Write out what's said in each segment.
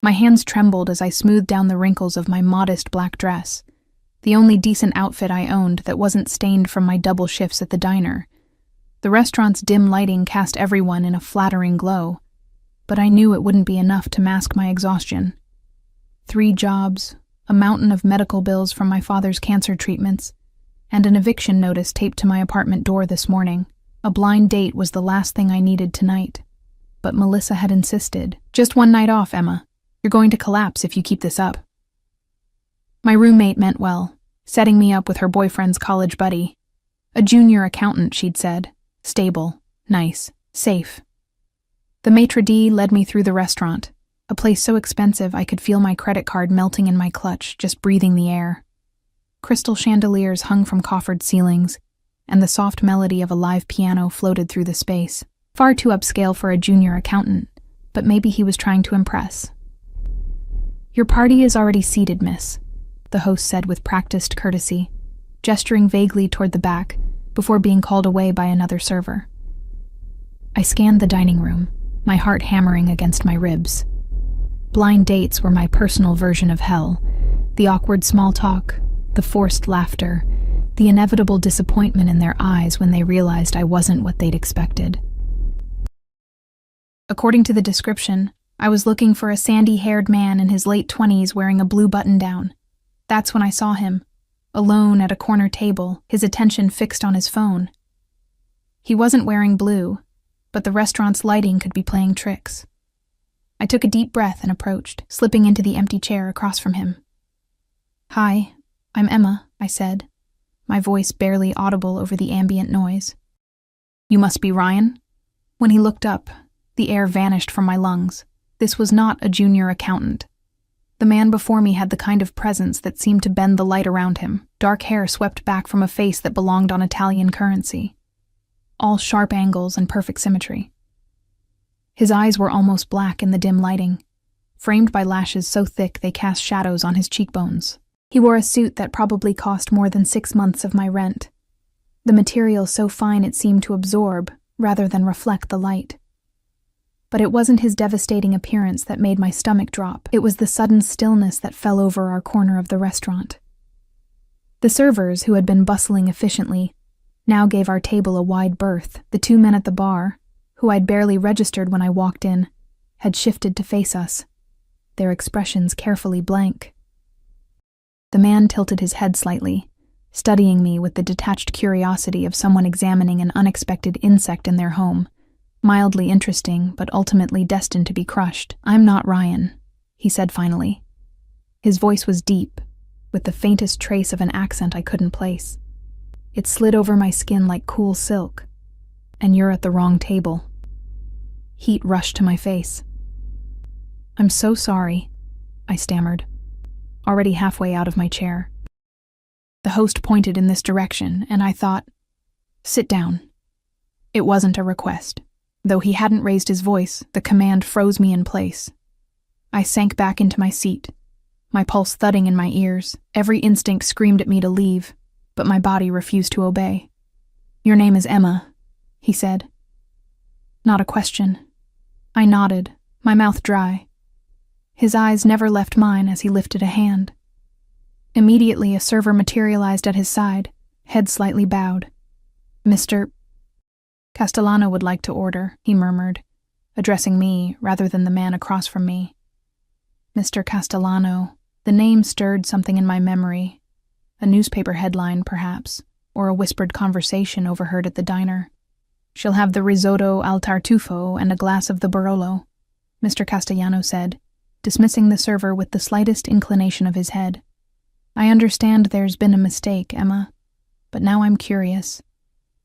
My hands trembled as I smoothed down the wrinkles of my modest black dress, the only decent outfit I owned that wasn't stained from my double shifts at the diner. The restaurant's dim lighting cast everyone in a flattering glow, but I knew it wouldn't be enough to mask my exhaustion. 3 jobs, a mountain of medical bills from my father's cancer treatments, and an eviction notice taped to my apartment door this morning. A blind date was the last thing I needed tonight. But Melissa had insisted. "Just one night off, Emma. You're going to collapse if you keep this up." My roommate meant well, setting me up with her boyfriend's college buddy. A junior accountant, she'd said. Stable, nice, safe. The maitre d' led me through the restaurant, a place so expensive I could feel my credit card melting in my clutch, just breathing the air. Crystal chandeliers hung from coffered ceilings, and the soft melody of a live piano floated through the space. Far too upscale for a junior accountant, but maybe he was trying to impress. "Your party is already seated, miss," the host said with practiced courtesy, gesturing vaguely toward the back before being called away by another server. I scanned the dining room, my heart hammering against my ribs. Blind dates were my personal version of hell. The awkward small talk, the forced laughter, the inevitable disappointment in their eyes when they realized I wasn't what they'd expected. According to the description, I was looking for a sandy-haired man in his late 20s wearing a blue button-down. That's when I saw him, alone at a corner table, his attention fixed on his phone. He wasn't wearing blue, but the restaurant's lighting could be playing tricks. I took a deep breath and approached, slipping into the empty chair across from him. "Hi, I'm Emma," I said, my voice barely audible over the ambient noise. "You must be Ryan?" When he looked up, the air vanished from my lungs. This was not a junior accountant. The man before me had the kind of presence that seemed to bend the light around him, dark hair swept back from a face that belonged on Italian currency. All sharp angles and perfect symmetry. His eyes were almost black in the dim lighting, framed by lashes so thick they cast shadows on his cheekbones. He wore a suit that probably cost more than 6 months of my rent, the material so fine it seemed to absorb rather than reflect the light. But it wasn't his devastating appearance that made my stomach drop. It was the sudden stillness that fell over our corner of the restaurant. The servers, who had been bustling efficiently, now gave our table a wide berth. The 2 men at the bar, who I'd barely registered when I walked in, had shifted to face us, their expressions carefully blank. The man tilted his head slightly, studying me with the detached curiosity of someone examining an unexpected insect in their home, mildly interesting but ultimately destined to be crushed. "I'm not Ryan," he said finally. His voice was deep, with the faintest trace of an accent I couldn't place. It slid over my skin like cool silk. "And you're at the wrong table." Heat rushed to my face. "I'm so sorry," I stammered, already halfway out of my chair. The host pointed in this direction, and I thought, "Sit down." It wasn't a request. Though he hadn't raised his voice, the command froze me in place. I sank back into my seat, my pulse thudding in my ears. Every instinct screamed at me to leave, but my body refused to obey. "Your name is Emma," he said. Not a question. I nodded, my mouth dry. His eyes never left mine as he lifted a hand. Immediately, a server materialized at his side, head slightly bowed. "Mr. Castellano would like to order," he murmured, addressing me rather than the man across from me. Mr. Castellano. The name stirred something in my memory. A newspaper headline, perhaps, or a whispered conversation overheard at the diner. "She'll have the risotto al tartufo and a glass of the Barolo," Mr. Castellano said, dismissing the server with the slightest inclination of his head. "I understand there's been a mistake, Emma, but now I'm curious.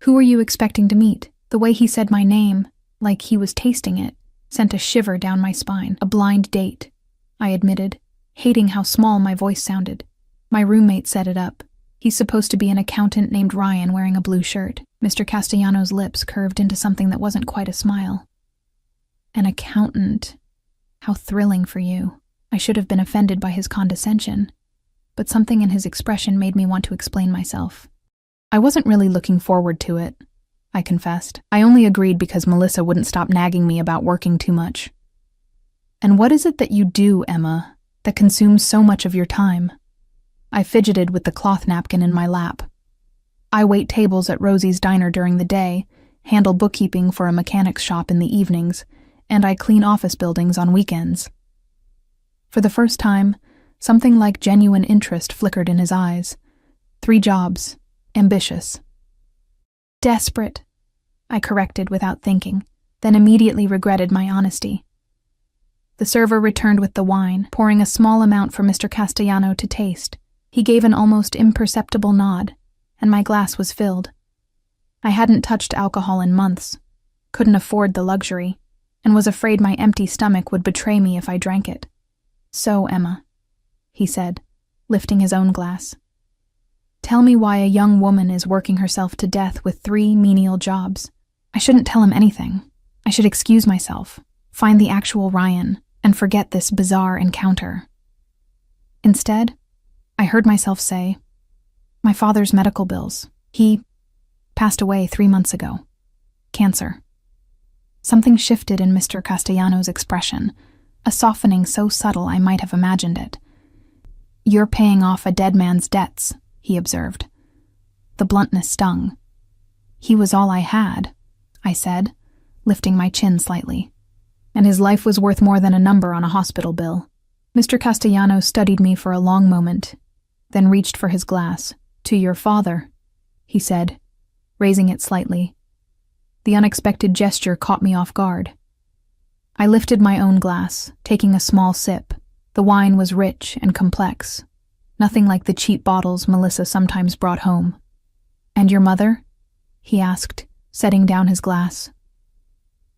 Who are you expecting to meet?" The way he said my name, like he was tasting it, sent a shiver down my spine. "A blind date," I admitted, hating how small my voice sounded. "My roommate set it up. He's supposed to be an accountant named Ryan wearing a blue shirt." Mr. Castellano's lips curved into something that wasn't quite a smile. "An accountant. How thrilling for you." I should have been offended by his condescension, but something in his expression made me want to explain myself. I wasn't really looking forward to it, I confessed. I only agreed because Melissa wouldn't stop nagging me about working too much. And what is it that you do, Emma, that consumes so much of your time? I fidgeted with the cloth napkin in my lap. I wait tables at Rosie's Diner during the day, handle bookkeeping for a mechanic's shop in the evenings, and I clean office buildings on weekends. For the first time, something like genuine interest flickered in his eyes. 3 jobs. Ambitious. Desperate, I corrected without thinking, then immediately regretted my honesty. The server returned with the wine, pouring a small amount for Mr. Castellano to taste. He gave an almost imperceptible nod, and my glass was filled. I hadn't touched alcohol in months, couldn't afford the luxury, and was afraid my empty stomach would betray me if I drank it. So, Emma, he said, lifting his own glass. Tell me why a young woman is working herself to death with 3 menial jobs. I shouldn't tell him anything. I should excuse myself, find the actual Ryan, and forget this bizarre encounter. Instead, I heard myself say, my father's medical bills. He passed away 3 months ago. Cancer. Something shifted in Mr. Castellano's expression, a softening so subtle I might have imagined it. You're paying off a dead man's debts, he observed. The bluntness stung. He was all I had, I said, lifting my chin slightly. And his life was worth more than a number on a hospital bill. Mr. Castellano studied me for a long moment, then reached for his glass. To your father, he said, raising it slightly. The unexpected gesture caught me off guard. I lifted my own glass, taking a small sip. The wine was rich and complex, nothing like the cheap bottles Melissa sometimes brought home. And your mother? He asked, setting down his glass.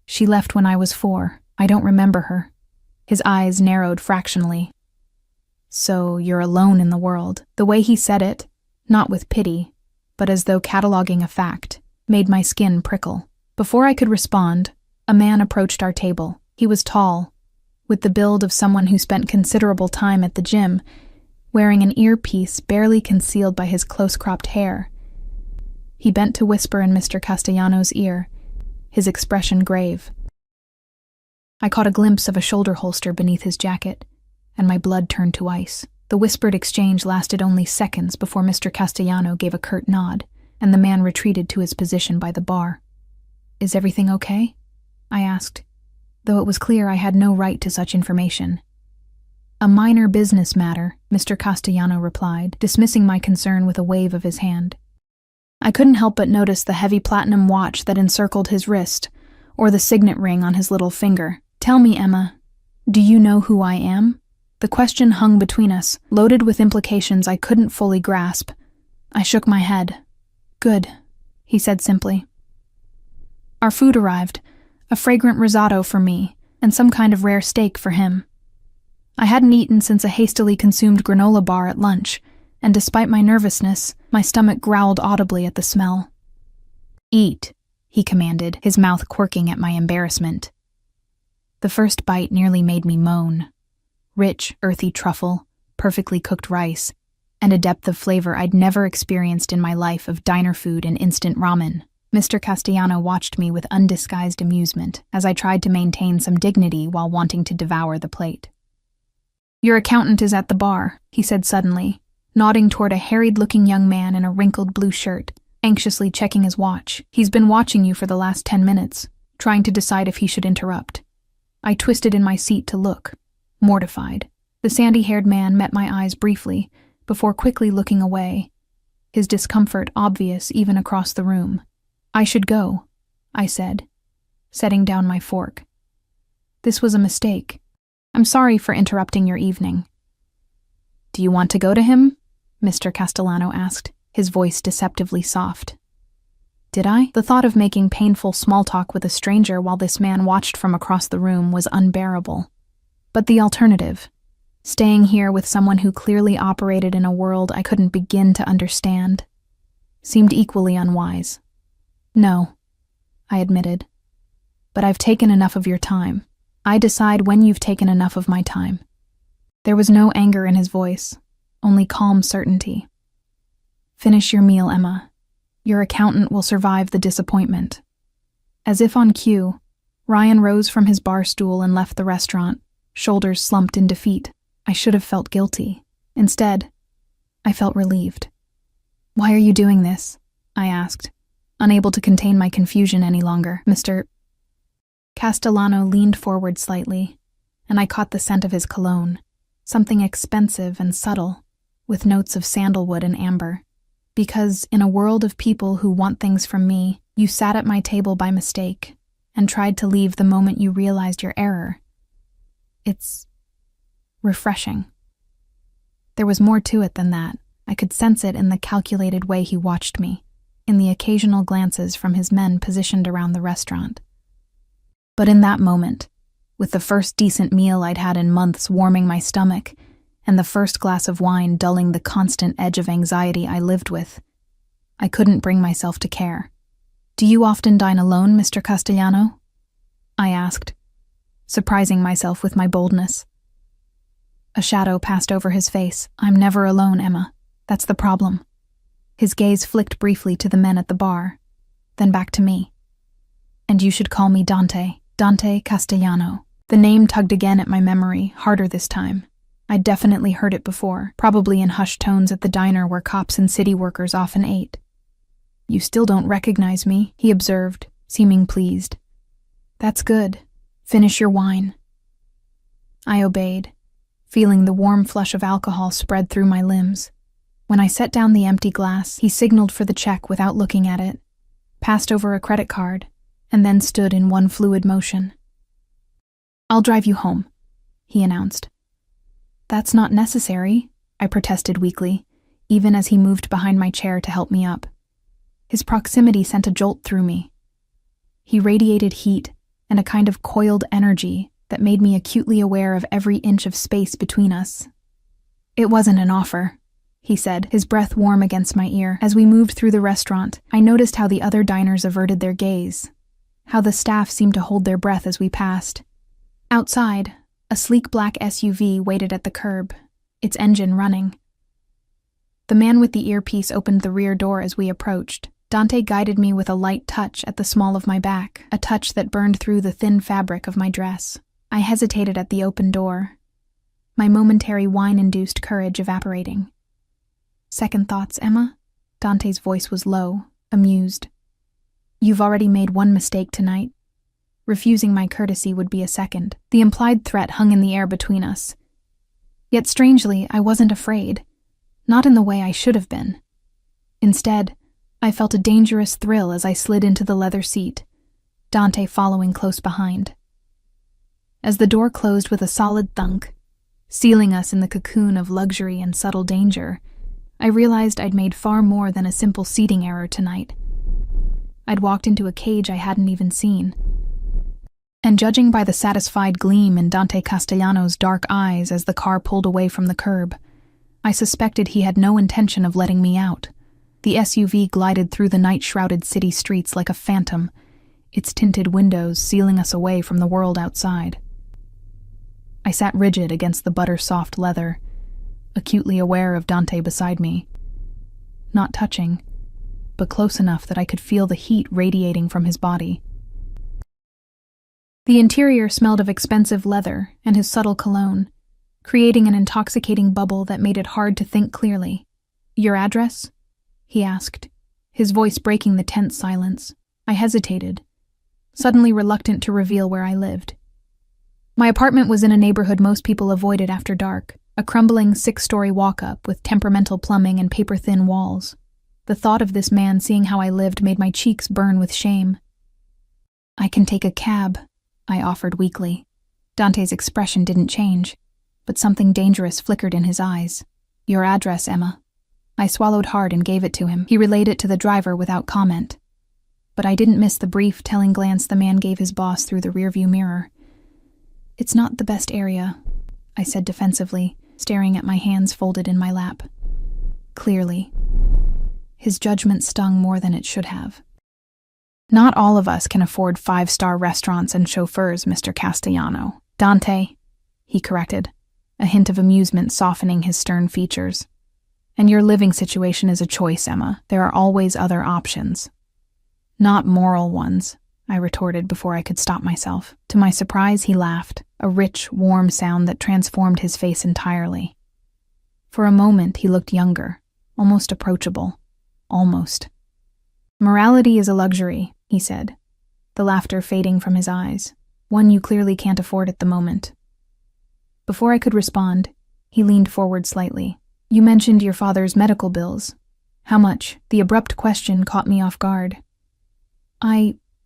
She left when I was 4. I don't remember her. His eyes narrowed fractionally. So you're alone in the world. The way he said it, not with pity, but as though cataloging a fact, made my skin prickle. Before I could respond, a man approached our table. He was tall, with the build of someone who spent considerable time at the gym, wearing an earpiece barely concealed by his close-cropped hair. He bent to whisper in Mr. Castellano's ear, his expression grave. I caught a glimpse of a shoulder holster beneath his jacket, and my blood turned to ice. The whispered exchange lasted only seconds before Mr. Castellano gave a curt nod, and the man retreated to his position by the bar. Is everything okay? I asked, though it was clear I had no right to such information. A minor business matter, Mr. Castellano replied, dismissing my concern with a wave of his hand. I couldn't help but notice the heavy platinum watch that encircled his wrist, or the signet ring on his little finger. Tell me, Emma, do you know who I am? The question hung between us, loaded with implications I couldn't fully grasp. I shook my head. Good, he said simply. Our food arrived, a fragrant risotto for me, and some kind of rare steak for him. I hadn't eaten since a hastily consumed granola bar at lunch, and despite my nervousness, my stomach growled audibly at the smell. Eat, he commanded, his mouth quirking at my embarrassment. The first bite nearly made me moan. Rich, earthy truffle, perfectly cooked rice, and a depth of flavor I'd never experienced in my life of diner food and instant ramen. Mr. Castellano watched me with undisguised amusement as I tried to maintain some dignity while wanting to devour the plate. Your accountant is at the bar, he said suddenly, nodding toward a harried-looking young man in a wrinkled blue shirt, anxiously checking his watch. He's been watching you for the last 10 minutes, trying to decide if he should interrupt. I twisted in my seat to look, mortified. The sandy-haired man met my eyes briefly, before quickly looking away, his discomfort obvious even across the room. I should go, I said, setting down my fork. This was a mistake. I'm sorry for interrupting your evening. Do you want to go to him? Mr. Castellano asked, his voice deceptively soft. Did I? The thought of making painful small talk with a stranger while this man watched from across the room was unbearable. But the alternative, staying here with someone who clearly operated in a world I couldn't begin to understand, seemed equally unwise. No, I admitted. But I've taken enough of your time. I decide when you've taken enough of my time. There was no anger in his voice, only calm certainty. Finish your meal, Emma. Your accountant will survive the disappointment. As if on cue, Ryan rose from his bar stool and left the restaurant, shoulders slumped in defeat. I should have felt guilty. Instead, I felt relieved. "Why are you doing this?" I asked, unable to contain my confusion any longer. Mr. Castellano leaned forward slightly, and I caught the scent of his cologne, something expensive and subtle, with notes of sandalwood and amber. "Because in a world of people who want things from me, you sat at my table by mistake and tried to leave the moment you realized your error. It's refreshing." There was more to it than that. I could sense it in the calculated way he watched me, in the occasional glances from his men positioned around the restaurant. But in that moment, with the first decent meal I'd had in months warming my stomach, and the first glass of wine dulling the constant edge of anxiety I lived with, I couldn't bring myself to care. "Do you often dine alone, Mr. Castellano?" I asked, surprising myself with my boldness. A shadow passed over his face. "I'm never alone, Emma. That's the problem." His gaze flicked briefly to the men at the bar, then back to me. "And you should call me Dante Castellano." The name tugged again at my memory, harder this time. I'd definitely heard it before, probably in hushed tones at the diner where cops and city workers often ate. "You still don't recognize me," he observed, seeming pleased. "That's good. Finish your wine." I obeyed, feeling the warm flush of alcohol spread through my limbs. When I set down the empty glass, he signaled for the check without looking at it, passed over a credit card, and then stood in one fluid motion. "I'll drive you home," he announced. "That's not necessary," I protested weakly, even as he moved behind my chair to help me up. His proximity sent a jolt through me. He radiated heat and a kind of coiled energy that made me acutely aware of every inch of space between us. "It wasn't an offer," he said, his breath warm against my ear. As we moved through the restaurant, I noticed how the other diners averted their gaze, how the staff seemed to hold their breath as we passed. Outside, a sleek black SUV waited at the curb, its engine running. The man with the earpiece opened the rear door as we approached. Dante guided me with a light touch at the small of my back, a touch that burned through the thin fabric of my dress. I hesitated at the open door, my momentary wine-induced courage evaporating. "Second thoughts, Emma?" Dante's voice was low, amused. "You've already made one mistake tonight. Refusing my courtesy would be a second." The implied threat hung in the air between us. Yet strangely, I wasn't afraid. Not in the way I should have been. Instead, I felt a dangerous thrill as I slid into the leather seat, Dante following close behind. As the door closed with a solid thunk, sealing us in the cocoon of luxury and subtle danger, I realized I'd made far more than a simple seating error tonight. I'd walked into a cage I hadn't even seen. And judging by the satisfied gleam in Dante Castellano's dark eyes as the car pulled away from the curb, I suspected he had no intention of letting me out. The SUV glided through the night-shrouded city streets like a phantom, its tinted windows sealing us away from the world outside. I sat rigid against the butter-soft leather, acutely aware of Dante beside me. Not touching, but close enough that I could feel the heat radiating from his body. The interior smelled of expensive leather and his subtle cologne, creating an intoxicating bubble that made it hard to think clearly. "Your address?" he asked, his voice breaking the tense silence. I hesitated, suddenly reluctant to reveal where I lived. My apartment was in a neighborhood most people avoided after dark, a crumbling 6-story walk-up with temperamental plumbing and paper-thin walls. The thought of this man seeing how I lived made my cheeks burn with shame. "I can take a cab," I offered weakly. Dante's expression didn't change, but something dangerous flickered in his eyes. "Your address, Emma." I swallowed hard and gave it to him. He relayed it to the driver without comment. But I didn't miss the brief, telling glance the man gave his boss through the rearview mirror. "It's not the best area," I said defensively, staring at my hands folded in my lap. Clearly, his judgment stung more than it should have. "Not all of us can afford 5-star restaurants and chauffeurs, Mr. Castellano." "Dante," he corrected, a hint of amusement softening his stern features. "And your living situation is a choice, Emma. There are always other options." "Not moral ones," I retorted before I could stop myself. To my surprise, he laughed, a rich, warm sound that transformed his face entirely. For a moment, he looked younger, almost approachable. Almost. "Morality is a luxury," he said, the laughter fading from his eyes, "one you clearly can't afford at the moment." Before I could respond, he leaned forward slightly. "You mentioned your father's medical bills. How much?" The abrupt question caught me off guard.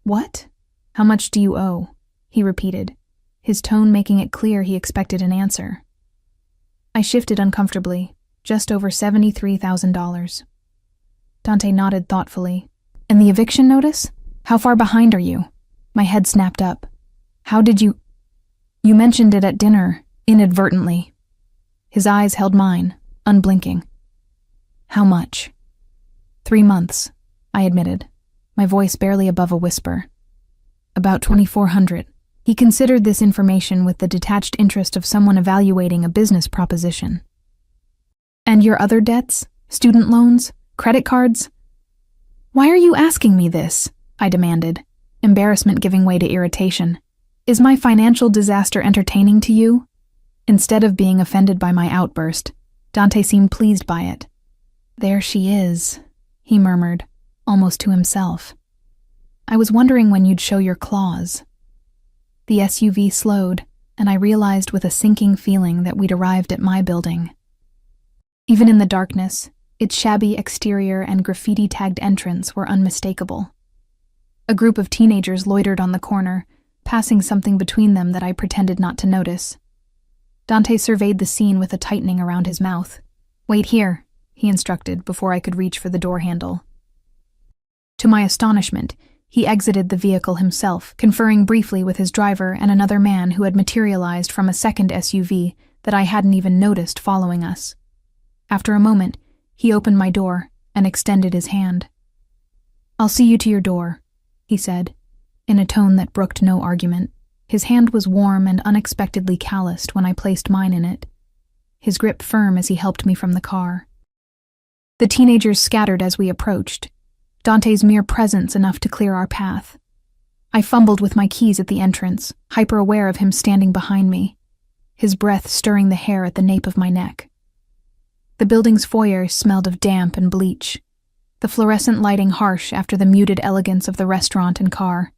What? "How much do you owe?" he repeated, his tone making it clear he expected an answer. I shifted uncomfortably, just over $73,000. Dante nodded thoughtfully. "And the eviction notice? How far behind are you?" My head snapped up. "How did you—" "You mentioned it at dinner, inadvertently." His eyes held mine, unblinking. "How much?" 3 months, I admitted, my voice barely above a whisper. "About 2,400. He considered this information with the detached interest of someone evaluating a business proposition. "And your other debts? Student loans? Credit cards?" "Why are you asking me this?" I demanded, embarrassment giving way to irritation. "Is my financial disaster entertaining to you?" Instead of being offended by my outburst, Dante seemed pleased by it. "There she is," he murmured, almost to himself. "I was wondering when you'd show your claws." The SUV slowed, and I realized with a sinking feeling that we'd arrived at my building. Even in the darkness, its shabby exterior and graffiti-tagged entrance were unmistakable. A group of teenagers loitered on the corner, passing something between them that I pretended not to notice. Dante surveyed the scene with a tightening around his mouth. "Wait here," he instructed before I could reach for the door handle. To my astonishment, he exited the vehicle himself, conferring briefly with his driver and another man who had materialized from a second SUV that I hadn't even noticed following us. After a moment, he opened my door and extended his hand. "I'll see you to your door," he said, in a tone that brooked no argument. His hand was warm and unexpectedly calloused when I placed mine in it, his grip firm as he helped me from the car. The teenagers scattered as we approached, Dante's mere presence enough to clear our path. I fumbled with my keys at the entrance, hyper-aware of him standing behind me, his breath stirring the hair at the nape of my neck. The building's foyer smelled of damp and bleach, the fluorescent lighting harsh after the muted elegance of the restaurant and car.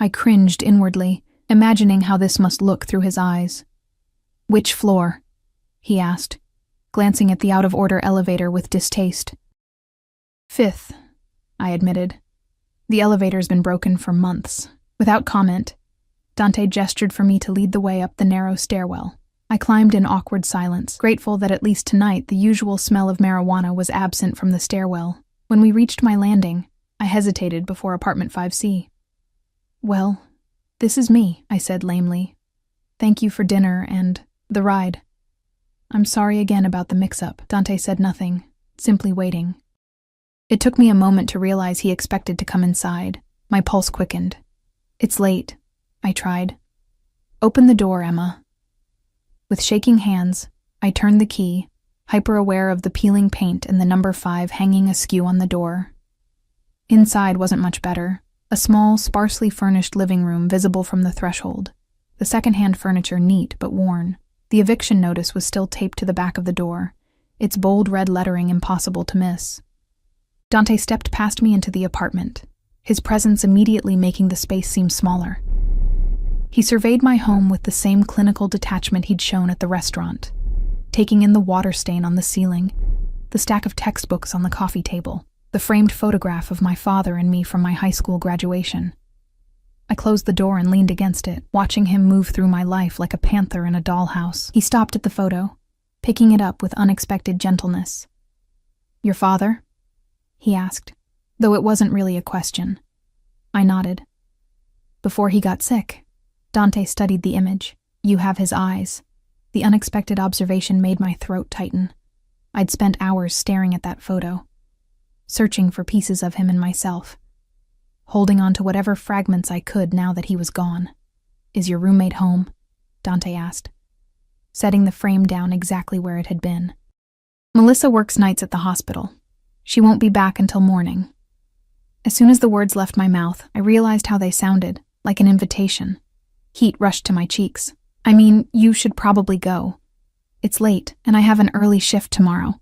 I cringed inwardly, imagining how this must look through his eyes. "Which floor?" he asked, glancing at the out-of-order elevator with distaste. "5th, I admitted. "The elevator's been broken for months." Without comment, Dante gestured for me to lead the way up the narrow stairwell. I climbed in awkward silence, grateful that at least tonight the usual smell of marijuana was absent from the stairwell. When we reached my landing, I hesitated before apartment 5C. "Well, this is me," I said lamely. "Thank you for dinner and the ride." "I'm sorry again about the mix-up." Dante said nothing, simply waiting. It took me a moment to realize he expected to come inside. My pulse quickened. "It's late," I tried. "Open the door, Emma." With shaking hands, I turned the key, hyper-aware of the peeling paint and the number 5 hanging askew on the door. Inside wasn't much better. A small, sparsely furnished living room visible from the threshold. The second-hand furniture neat but worn. The eviction notice was still taped to the back of the door, its bold red lettering impossible to miss. Dante stepped past me into the apartment, his presence immediately making the space seem smaller. He surveyed my home with the same clinical detachment he'd shown at the restaurant, taking in the water stain on the ceiling, the stack of textbooks on the coffee table, the framed photograph of my father and me from my high school graduation. I closed the door and leaned against it, watching him move through my life like a panther in a dollhouse. He stopped at the photo, picking it up with unexpected gentleness. "Your father?" he asked, though it wasn't really a question. I nodded. "Before he got sick." Dante studied the image. "You have his eyes." The unexpected observation made my throat tighten. I'd spent hours staring at that photo, searching for pieces of him in myself, holding on to whatever fragments I could now that he was gone. "Is your roommate home?" Dante asked, setting the frame down exactly where it had been. "Melissa works nights at the hospital. She won't be back until morning." As soon as the words left my mouth, I realized how they sounded, like an invitation. Heat rushed to my cheeks. I mean, you should probably go. It's late, and I have an early shift tomorrow.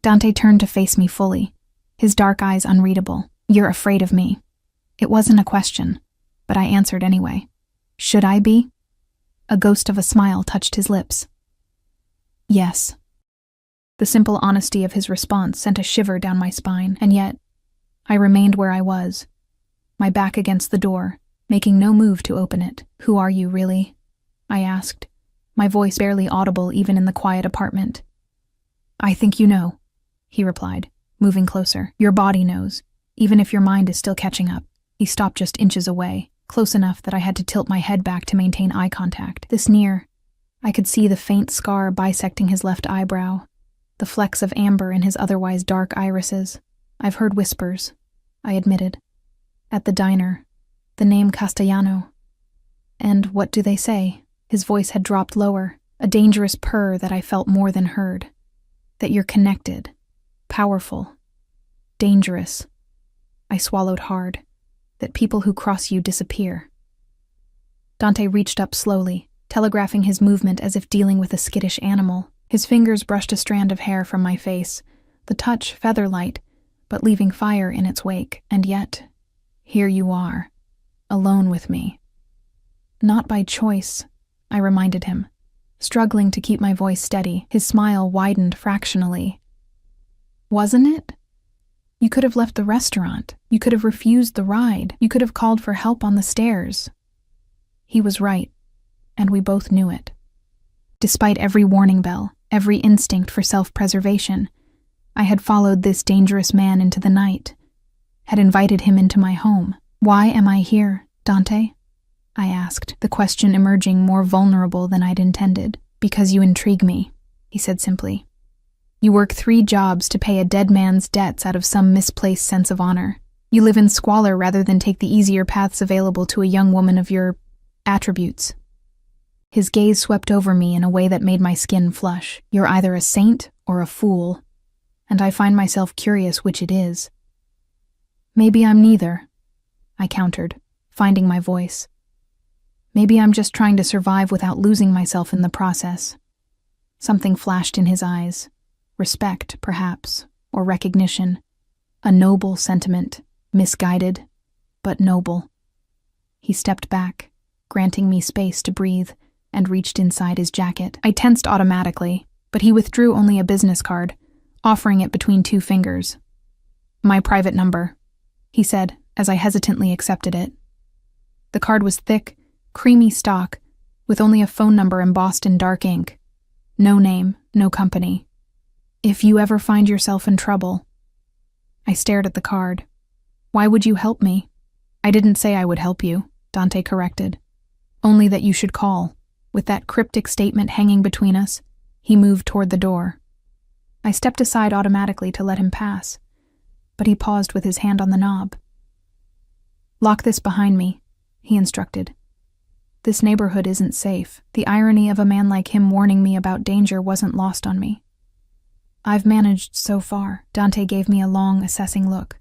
Dante turned to face me fully, his dark eyes unreadable. You're afraid of me. It wasn't a question, but I answered anyway. Should I be? A ghost of a smile touched his lips. Yes. The simple honesty of his response sent a shiver down my spine, and yet, I remained where I was, my back against the door, making no move to open it. Who are you, really? I asked, my voice barely audible even in the quiet apartment. I think you know, he replied, moving closer. Your body knows, even if your mind is still catching up. He stopped just inches away, close enough that I had to tilt my head back to maintain eye contact. This near, I could see the faint scar bisecting his left eyebrow, the flecks of amber in his otherwise dark irises. I've heard whispers, I admitted. At the diner, the name Castellano. And what do they say? His voice had dropped lower, a dangerous purr that I felt more than heard. That you're connected, powerful, dangerous. I swallowed hard. That people who cross you disappear. Dante reached up slowly, telegraphing his movement as if dealing with a skittish animal. His fingers brushed a strand of hair from my face, the touch feather-light, but leaving fire in its wake. And yet, here you are, alone with me. Not by choice, I reminded him, struggling to keep my voice steady. His smile widened fractionally. Wasn't it? You could have left the restaurant. You could have refused the ride. You could have called for help on the stairs. He was right, and we both knew it. Despite every warning bell, every instinct for self-preservation, I had followed this dangerous man into the night, had invited him into my home. Why am I here, Dante? I asked, the question emerging more vulnerable than I'd intended. Because you intrigue me, he said simply. You work 3 jobs to pay a dead man's debts out of some misplaced sense of honor. You live in squalor rather than take the easier paths available to a young woman of your attributes. His gaze swept over me in a way that made my skin flush. You're either a saint or a fool, and I find myself curious which it is. Maybe I'm neither, I countered, finding my voice. Maybe I'm just trying to survive without losing myself in the process. Something flashed in his eyes. Respect, perhaps, or recognition. A noble sentiment, misguided, but noble. He stepped back, granting me space to breathe, and reached inside his jacket. I tensed automatically, but he withdrew only a business card, offering it between 2 fingers. My private number, he said, as I hesitantly accepted it. The card was thick, creamy stock, with only a phone number embossed in dark ink. No name, no company. If you ever find yourself in trouble. I stared at the card. Why would you help me? I didn't say I would help you, Dante corrected. Only that you should call. With that cryptic statement hanging between us, he moved toward the door. I stepped aside automatically to let him pass, but he paused with his hand on the knob. Lock this behind me, he instructed. This neighborhood isn't safe. The irony of a man like him warning me about danger wasn't lost on me. I've managed so far. Dante gave me a long, assessing look.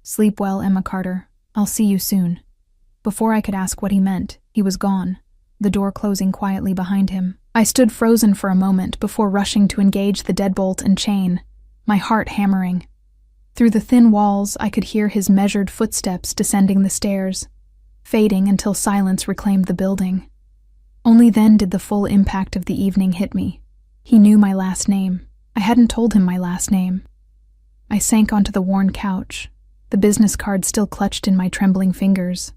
Sleep well, Emma Carter. I'll see you soon. Before I could ask what he meant, he was gone, the door closing quietly behind him. I stood frozen for a moment before rushing to engage the deadbolt and chain, my heart hammering. Through the thin walls, I could hear his measured footsteps descending the stairs, fading until silence reclaimed the building. Only then did the full impact of the evening hit me. He knew my last name. I hadn't told him my last name. I sank onto the worn couch, the business card still clutched in my trembling fingers,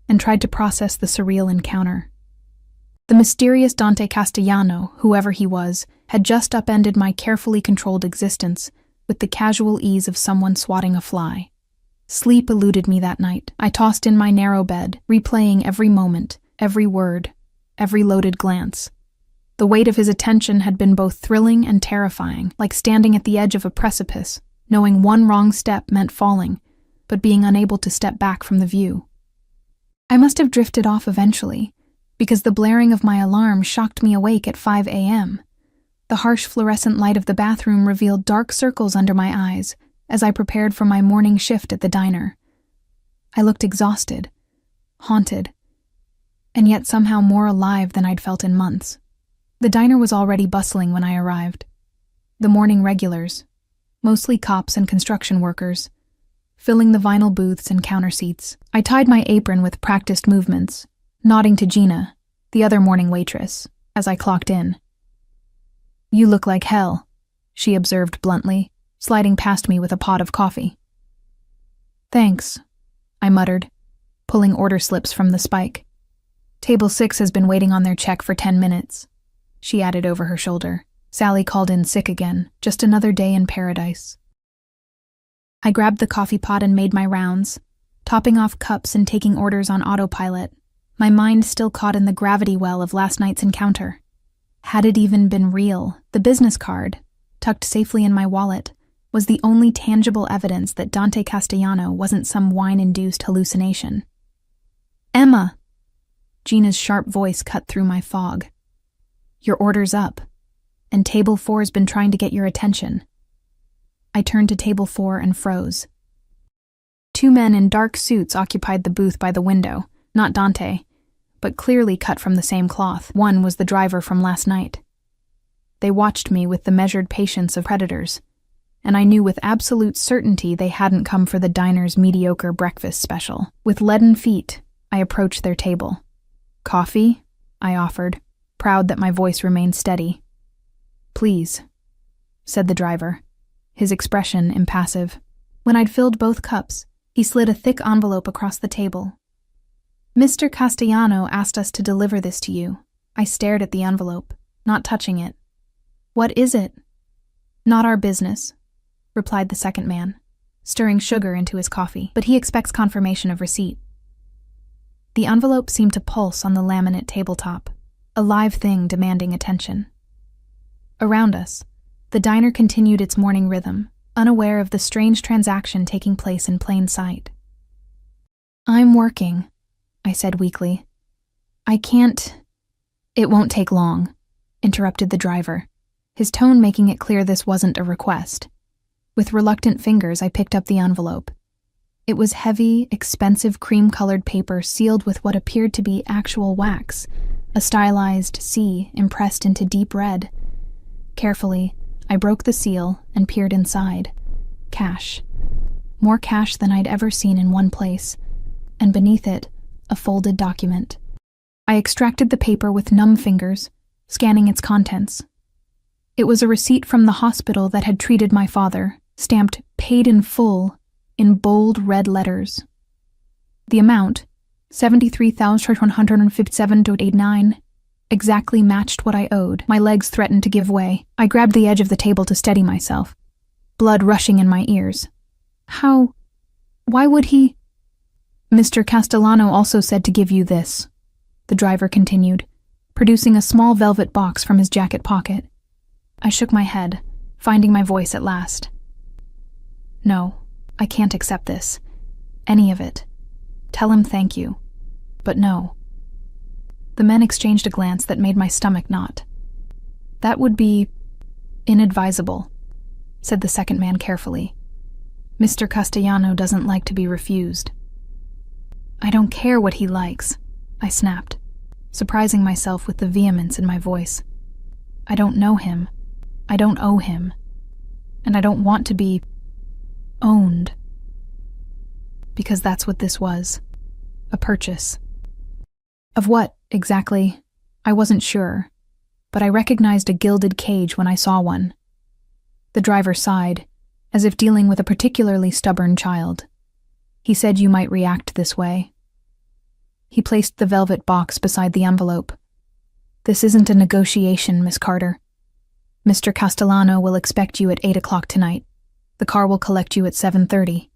and tried to process the surreal encounter. The mysterious Dante Castellano, whoever he was, had just upended my carefully controlled existence with the casual ease of someone swatting a fly. Sleep eluded me that night. I tossed in my narrow bed, replaying every moment, every word, every loaded glance. The weight of his attention had been both thrilling and terrifying, like standing at the edge of a precipice, knowing one wrong step meant falling, but being unable to step back from the view. I must have drifted off eventually, because the blaring of my alarm shocked me awake at 5 a.m. The harsh fluorescent light of the bathroom revealed dark circles under my eyes, as I prepared for my morning shift at the diner. I looked exhausted, haunted, and yet somehow more alive than I'd felt in months. The diner was already bustling when I arrived. The morning regulars, mostly cops and construction workers, filling the vinyl booths and counter seats. I tied my apron with practiced movements, nodding to Gina, the other morning waitress, as I clocked in. "You look like hell," she observed bluntly, sliding past me with a pot of coffee. "Thanks," I muttered, pulling order slips from the spike. "Table 6 has been waiting on their check for 10 minutes, she added over her shoulder. Sally called in sick again, just another day in paradise. I grabbed the coffee pot and made my rounds, topping off cups and taking orders on autopilot, my mind still caught in the gravity well of last night's encounter. Had it even been real, the business card, tucked safely in my wallet, was the only tangible evidence that Dante Castellano wasn't some wine-induced hallucination. "Emma!" Gina's sharp voice cut through my fog. "Your order's up, and table 4's been trying to get your attention." I turned to table 4 and froze. 2 men in dark suits occupied the booth by the window, not Dante, but clearly cut from the same cloth. One was the driver from last night. They watched me with the measured patience of predators, and I knew with absolute certainty they hadn't come for the diner's mediocre breakfast special. With leaden feet, I approached their table. "Coffee?" I offered, proud that my voice remained steady. "Please," said the driver, his expression impassive. When I'd filled both cups, he slid a thick envelope across the table. "Mr. Castellano asked us to deliver this to you." I stared at the envelope, not touching it. "What is it?" "Not our business," replied the second man, stirring sugar into his coffee, "but he expects confirmation of receipt." The envelope seemed to pulse on the laminate tabletop, a live thing demanding attention. Around us, the diner continued its morning rhythm, unaware of the strange transaction taking place in plain sight. "I'm working," I said weakly. "I can't—" "It won't take long," interrupted the driver, his tone making it clear this wasn't a request. With reluctant fingers, I picked up the envelope. It was heavy, expensive cream-colored paper sealed with what appeared to be actual wax, a stylized C impressed into deep red. Carefully, I broke the seal and peered inside. Cash. More cash than I'd ever seen in one place, and beneath it, a folded document. I extracted the paper with numb fingers, scanning its contents. It was a receipt from the hospital that had treated my father, stamped "paid in full" in bold red letters. The amount, $73,157.89, exactly matched what I owed. My legs threatened to give way. I grabbed the edge of the table to steady myself, blood rushing in my ears. Why would he? "Mr. Castellano also said to give you this," the driver continued, producing a small velvet box from his jacket pocket. I shook my head, finding my voice at last. "No, I can't accept this. Any of it. Tell him thank you. But no." The men exchanged a glance that made my stomach knot. "That would be inadvisable," said the second man carefully. "Mr. Castellano doesn't like to be refused." "I don't care what he likes," I snapped, surprising myself with the vehemence in my voice. "I don't know him. I don't owe him. And I don't want to be owned." Because that's what this was. A purchase. Of what, exactly? I wasn't sure, but I recognized a gilded cage when I saw one. The driver sighed, as if dealing with a particularly stubborn child. He said you might react this way. He placed the velvet box beside the envelope. "This isn't a negotiation, Miss Carter. Mr. Castellano will expect you at 8 o'clock tonight. The car will collect you at 7:30.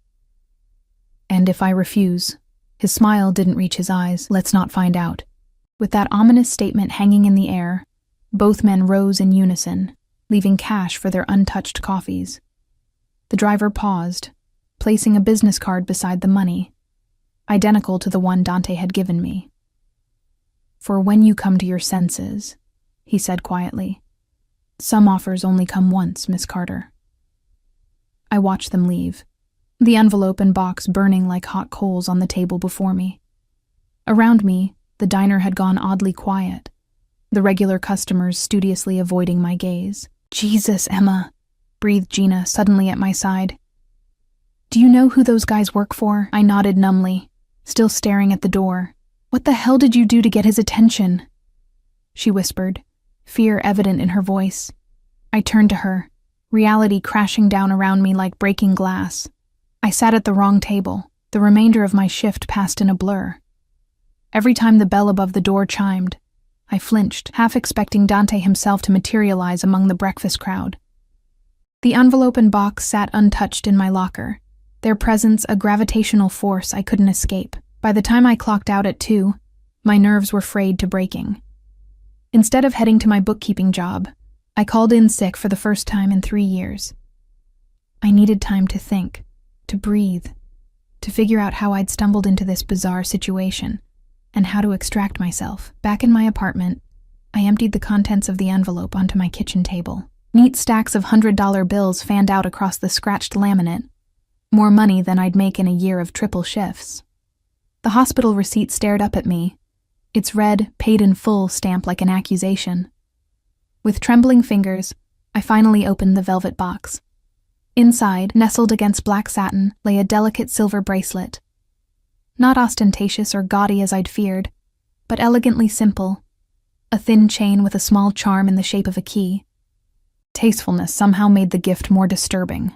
And if I refuse," his smile didn't reach his eyes, "let's not find out." With that ominous statement hanging in the air, both men rose in unison, leaving cash for their untouched coffees. The driver paused, placing a business card beside the money, identical to the one Dante had given me. "For when you come to your senses," he said quietly. "Some offers only come once, Miss Carter." I watched them leave, the envelope and box burning like hot coals on the table before me. Around me, the diner had gone oddly quiet, the regular customers studiously avoiding my gaze. "Jesus, Emma," breathed Gina suddenly at my side. "Do you know who those guys work for?" I nodded numbly, still staring at the door. "What the hell did you do to get his attention?" She whispered, fear evident in her voice. I turned to her, reality crashing down around me like breaking glass. I sat at the wrong table. The remainder of my shift passed in a blur. Every time the bell above the door chimed, I flinched, half expecting Dante himself to materialize among the breakfast crowd. The envelope and box sat untouched in my locker, their presence a gravitational force I couldn't escape. By the time I clocked out at 2, my nerves were frayed to breaking. Instead of heading to my bookkeeping job, I called in sick for the first time in 3 years. I needed time to think, to breathe, to figure out how I'd stumbled into this bizarre situation, and how to extract myself. Back in my apartment, I emptied the contents of the envelope onto my kitchen table. Neat stacks of $100 bills fanned out across the scratched laminate, more money than I'd make in a year of triple shifts. The hospital receipt stared up at me, its red, paid in full stamp like an accusation. With trembling fingers, I finally opened the velvet box. Inside, nestled against black satin, lay a delicate silver bracelet. Not ostentatious or gaudy as I'd feared, but elegantly simple, a thin chain with a small charm in the shape of a key. Tastefulness somehow made the gift more disturbing.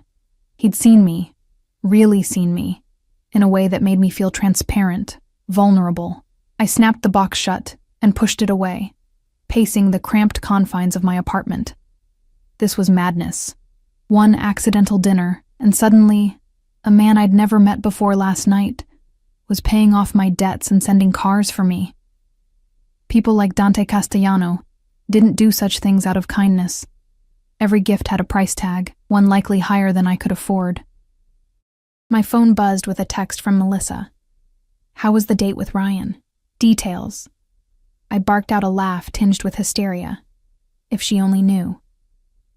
He'd seen me, really seen me, in a way that made me feel transparent, vulnerable. I snapped the box shut and pushed it away, pacing the cramped confines of my apartment. This was madness. One accidental dinner, and suddenly, a man I'd never met before last night was paying off my debts and sending cars for me. People like Dante Castellano didn't do such things out of kindness. Every gift had a price tag, one likely higher than I could afford. My phone buzzed with a text from Melissa. How was the date with Ryan? Details. I barked out a laugh tinged with hysteria. If she only knew.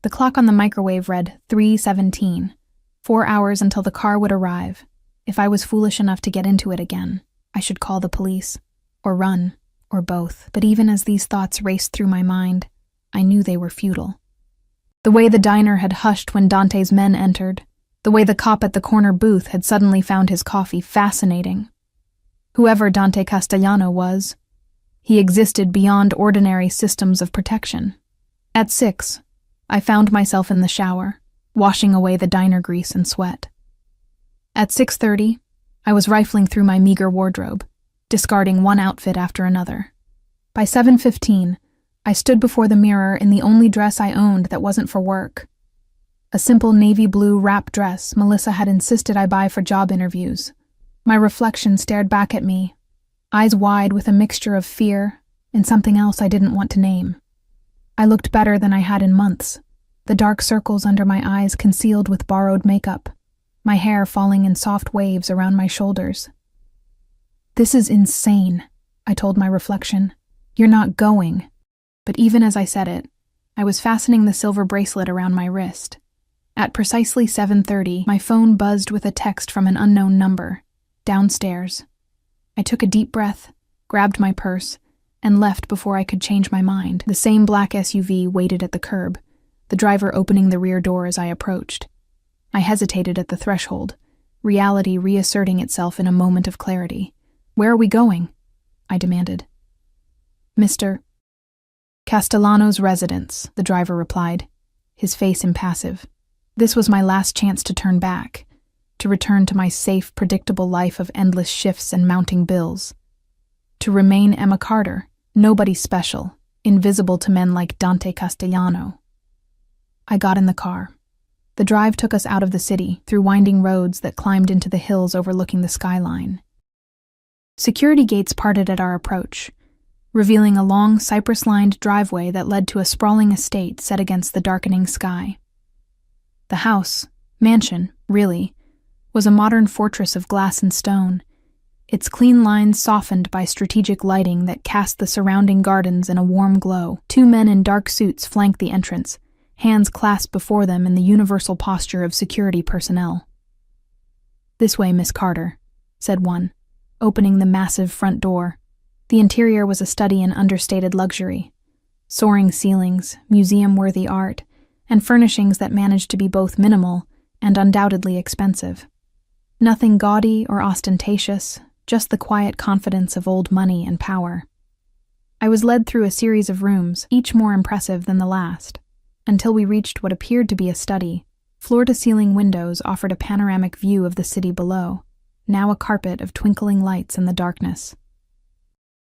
The clock on the microwave read 3:17, 4 hours until the car would arrive. If I was foolish enough to get into it again, I should call the police, or run, or both. But even as these thoughts raced through my mind, I knew they were futile. The way the diner had hushed when Dante's men entered, the way the cop at the corner booth had suddenly found his coffee fascinating. Whoever Dante Castellano was, he existed beyond ordinary systems of protection. At 6, I found myself in the shower, washing away the diner grease and sweat. At 6:30, I was rifling through my meager wardrobe, discarding one outfit after another. By 7:15, I stood before the mirror in the only dress I owned that wasn't for work. A simple navy blue wrap dress Melissa had insisted I buy for job interviews. My reflection stared back at me, eyes wide with a mixture of fear and something else I didn't want to name. I looked better than I had in months, the dark circles under my eyes concealed with borrowed makeup, my hair falling in soft waves around my shoulders. "This is insane," I told my reflection. "You're not going." But even as I said it, I was fastening the silver bracelet around my wrist. At precisely 7:30, my phone buzzed with a text from an unknown number, downstairs. I took a deep breath, grabbed my purse, and left before I could change my mind. The same black SUV waited at the curb, the driver opening the rear door as I approached. I hesitated at the threshold, reality reasserting itself in a moment of clarity. "Where are we going?" I demanded. "Mr. Castellano's residence," the driver replied, his face impassive. This was my last chance to turn back, to return to my safe, predictable life of endless shifts and mounting bills. To remain Emma Carter, nobody special, invisible to men like Dante Castellano. I got in the car. The drive took us out of the city, through winding roads that climbed into the hills overlooking the skyline. Security gates parted at our approach, revealing a long, cypress-lined driveway that led to a sprawling estate set against the darkening sky. The house, mansion, really, was a modern fortress of glass and stone, its clean lines softened by strategic lighting that cast the surrounding gardens in a warm glow. 2 men in dark suits flanked the entrance, hands clasped before them in the universal posture of security personnel. "This way, Miss Carter," said one, opening the massive front door. The interior was a study in understated luxury. Soaring ceilings, museum-worthy art, and furnishings that managed to be both minimal and undoubtedly expensive. Nothing gaudy or ostentatious, just the quiet confidence of old money and power. I was led through a series of rooms, each more impressive than the last, until we reached what appeared to be a study. Floor-to-ceiling windows offered a panoramic view of the city below, now a carpet of twinkling lights in the darkness.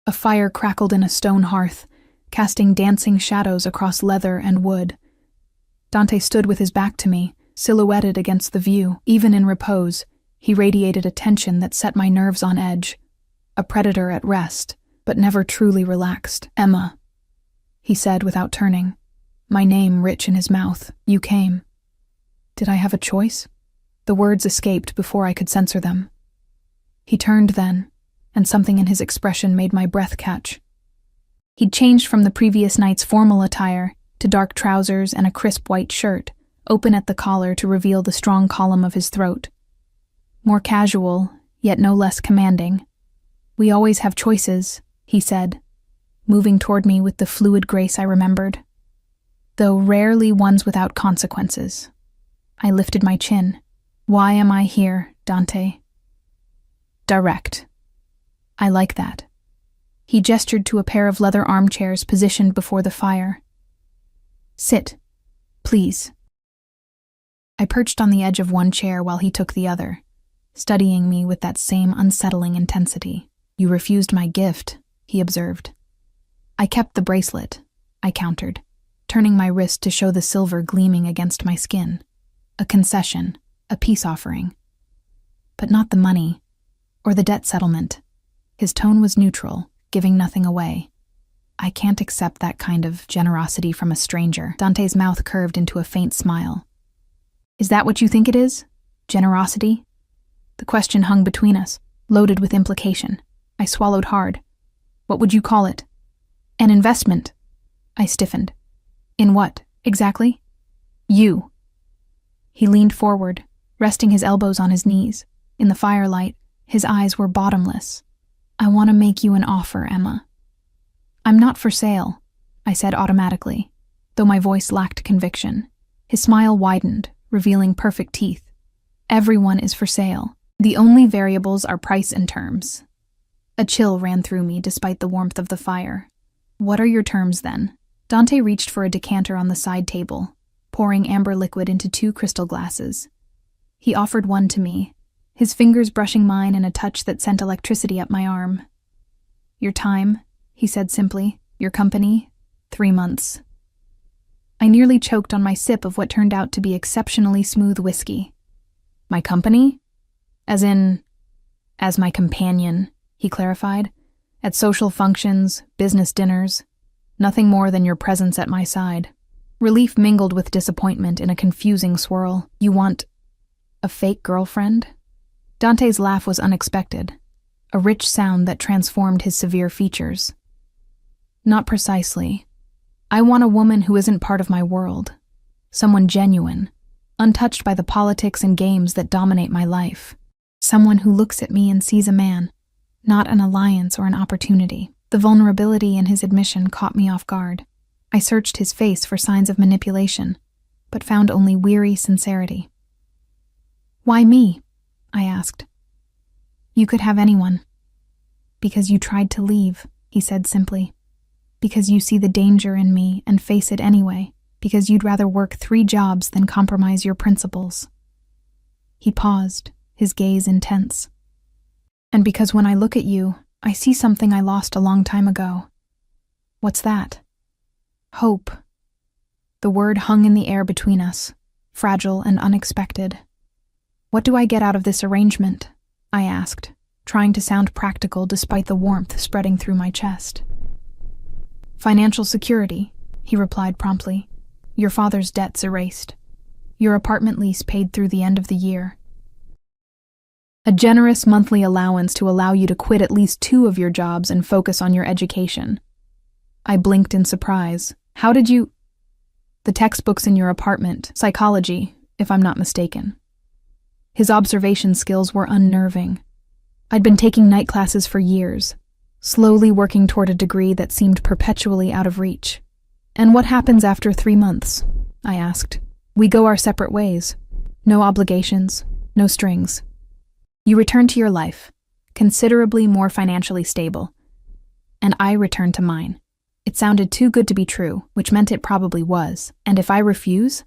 A fire crackled in a stone hearth, casting dancing shadows across leather and wood. Dante stood with his back to me, silhouetted against the view. Even in repose, he radiated a tension that set my nerves on edge. A predator at rest, but never truly relaxed. "Emma," he said without turning, my name rich in his mouth. "You came." Did I have a choice? The words escaped before I could censor them. He turned then, and something in his expression made my breath catch. He'd changed from the previous night's formal attire to dark trousers and a crisp white shirt, open at the collar to reveal the strong column of his throat. More casual, yet no less commanding. "We always have choices," he said, moving toward me with the fluid grace I remembered, though rarely ones without consequences. I lifted my chin. "Why am I here, Dante?" "Direct. I like that." He gestured to a pair of leather armchairs positioned before the fire. "Sit, please." I perched on the edge of one chair while he took the other, studying me with that same unsettling intensity. "You refused my gift," he observed. "I kept the bracelet," I countered, turning my wrist to show the silver gleaming against my skin. A concession, a peace offering. But not the money, or the debt settlement. His tone was neutral, giving nothing away. "I can't accept that kind of generosity from a stranger." Dante's mouth curved into a faint smile. "Is that what you think it is? Generosity?" The question hung between us, loaded with implication. I swallowed hard. "What would you call it?" "An investment." I stiffened. "In what, exactly?" "You." He leaned forward, resting his elbows on his knees. In the firelight, his eyes were bottomless. "I want to make you an offer, Emma." "I'm not for sale," I said automatically, though my voice lacked conviction. His smile widened, revealing perfect teeth. "Everyone is for sale. The only variables are price and terms." A chill ran through me despite the warmth of the fire. "What are your terms, then?" Dante reached for a decanter on the side table, pouring amber liquid into 2 crystal glasses. He offered one to me, his fingers brushing mine in a touch that sent electricity up my arm. "Your time," he said simply. "Your company, 3 months." I nearly choked on my sip of what turned out to be exceptionally smooth whiskey. "My company? As in, as my companion," he clarified. "At social functions, business dinners. Nothing more than your presence at my side." Relief mingled with disappointment in a confusing swirl. "You want a fake girlfriend?" Dante's laugh was unexpected, a rich sound that transformed his severe features. "Not precisely. I want a woman who isn't part of my world. Someone genuine, untouched by the politics and games that dominate my life. Someone who looks at me and sees a man, not an alliance or an opportunity." The vulnerability in his admission caught me off guard. I searched his face for signs of manipulation, but found only weary sincerity. "Why me?" I asked. "You could have anyone." "Because you tried to leave," he said simply. "Because you see the danger in me and face it anyway. Because you'd rather work 3 jobs than compromise your principles." He paused, his gaze intense. "And because when I look at you, I see something I lost a long time ago." "What's that?" "Hope." The word hung in the air between us, fragile and unexpected. "What do I get out of this arrangement?" I asked, trying to sound practical despite the warmth spreading through my chest. "Financial security," he replied promptly. "Your father's debts erased. Your apartment lease paid through the end of the year. A generous monthly allowance to allow you to quit at least 2 of your jobs and focus on your education." I blinked in surprise. "How did you—" The textbooks in your apartment, psychology, if I'm not mistaken. His observation skills were unnerving. I'd been taking night classes for years, slowly working toward a degree that seemed perpetually out of reach. And what happens after 3 months? I asked. We go our separate ways. No obligations, no strings. You return to your life, considerably more financially stable. And I return to mine. It sounded too good to be true, which meant it probably was. And if I refuse?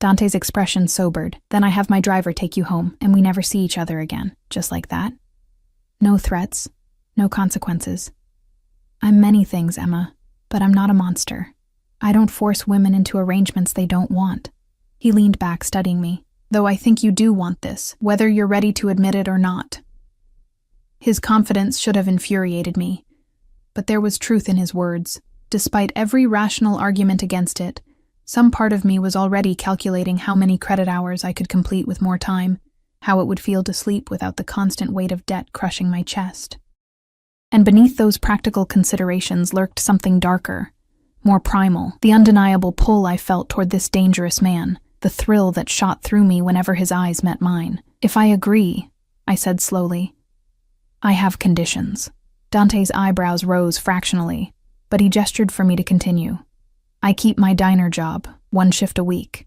Dante's expression sobered. Then I have my driver take you home, and we never see each other again, just like that. No threats, no consequences. I'm many things, Emma, but I'm not a monster. I don't force women into arrangements they don't want. He leaned back, studying me. Though I think you do want this, whether you're ready to admit it or not. His confidence should have infuriated me, but there was truth in his words. Despite every rational argument against it, some part of me was already calculating how many credit hours I could complete with more time, how it would feel to sleep without the constant weight of debt crushing my chest. And beneath those practical considerations lurked something darker, more primal, the undeniable pull I felt toward this dangerous man, the thrill that shot through me whenever his eyes met mine. If I agree, I said slowly, I have conditions. Dante's eyebrows rose fractionally, but he gestured for me to continue. I keep my diner job, 1 shift a week.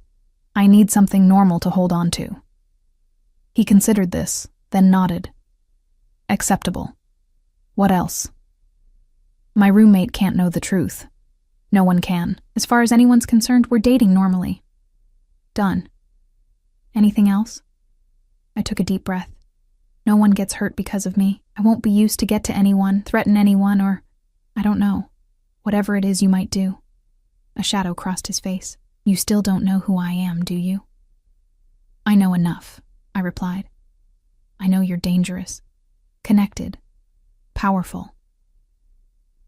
I need something normal to hold on to. He considered this, then nodded. Acceptable. What else? My roommate can't know the truth. No one can. As far as anyone's concerned, we're dating normally. Done. Anything else? I took a deep breath. No one gets hurt because of me. I won't be used to get to anyone, threaten anyone, or, I don't know. Whatever it is you might do. A shadow crossed his face. You still don't know who I am, do you? I know enough, I replied. I know you're dangerous, connected, powerful.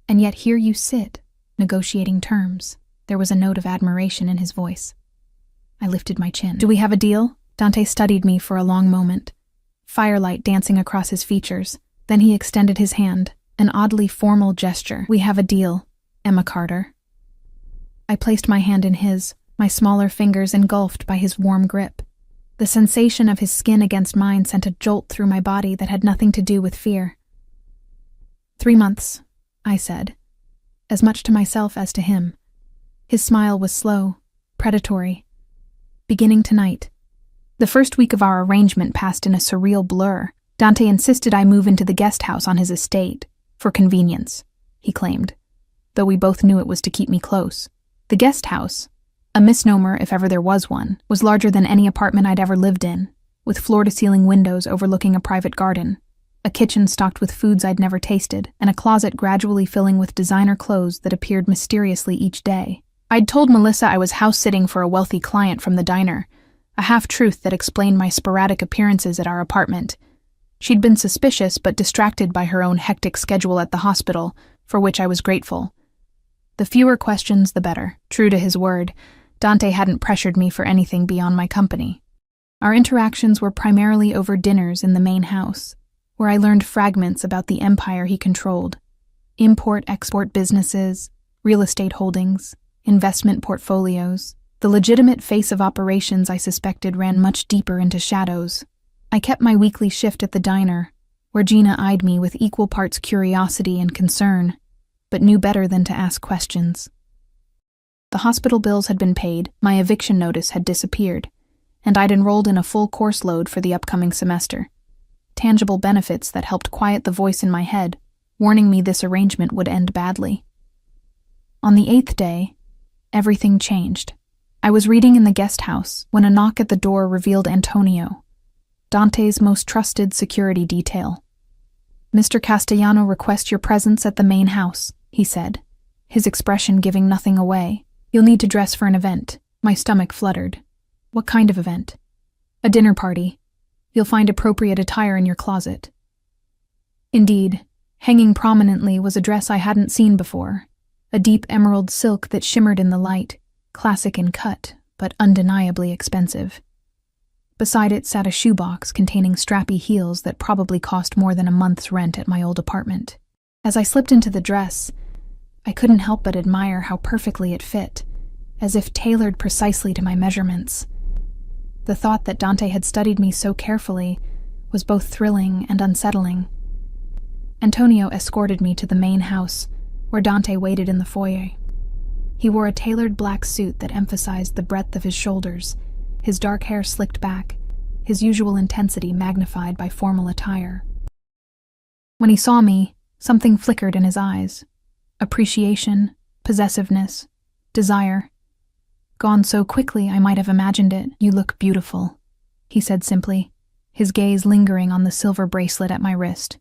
And yet here you sit, negotiating terms. There was a note of admiration in his voice. I lifted my chin. Do we have a deal? Dante studied me for a long moment, firelight dancing across his features. Then he extended his hand, an oddly formal gesture. We have a deal, Emma Carter. I placed my hand in his, my smaller fingers engulfed by his warm grip. The sensation of his skin against mine sent a jolt through my body that had nothing to do with fear. 3 months, I said, as much to myself as to him. His smile was slow, predatory. Beginning tonight. The first week of our arrangement passed in a surreal blur. Dante insisted I move into the guest house on his estate, for convenience, he claimed, though we both knew it was to keep me close. The guest house, a misnomer if ever there was one, was larger than any apartment I'd ever lived in, with floor-to-ceiling windows overlooking a private garden, a kitchen stocked with foods I'd never tasted, and a closet gradually filling with designer clothes that appeared mysteriously each day. I'd told Melissa I was house-sitting for a wealthy client from the diner, a half-truth that explained my sporadic appearances at our apartment. She'd been suspicious but distracted by her own hectic schedule at the hospital, for which I was grateful. The fewer questions, the better. True to his word, Dante hadn't pressured me for anything beyond my company. Our interactions were primarily over dinners in the main house, where I learned fragments about the empire he controlled. Import-export businesses, real estate holdings, investment portfolios. The legitimate face of operations I suspected ran much deeper into shadows. I kept my weekly shift at the diner, where Gina eyed me with equal parts curiosity and concern, but knew better than to ask questions. The hospital bills had been paid, my eviction notice had disappeared, and I'd enrolled in a full course load for the upcoming semester. Tangible benefits that helped quiet the voice in my head, warning me this arrangement would end badly. On the 8th day, everything changed. I was reading in the guest house when a knock at the door revealed Antonio, Dante's most trusted security detail. Mr. Castellano requests your presence at the main house, he said, his expression giving nothing away. You'll need to dress for an event. My stomach fluttered. What kind of event? A dinner party. You'll find appropriate attire in your closet. Indeed, hanging prominently was a dress I hadn't seen before, a deep emerald silk that shimmered in the light, classic in cut, but undeniably expensive. Beside it sat a shoebox containing strappy heels that probably cost more than a month's rent at my old apartment. As I slipped into the dress, I couldn't help but admire how perfectly it fit, as if tailored precisely to my measurements. The thought that Dante had studied me so carefully was both thrilling and unsettling. Antonio escorted me to the main house, where Dante waited in the foyer. He wore a tailored black suit that emphasized the breadth of his shoulders, his dark hair slicked back, his usual intensity magnified by formal attire. When he saw me, something flickered in his eyes. Appreciation, possessiveness, desire. Gone so quickly I might have imagined it. "You look beautiful," he said simply, his gaze lingering on the silver bracelet at my wrist,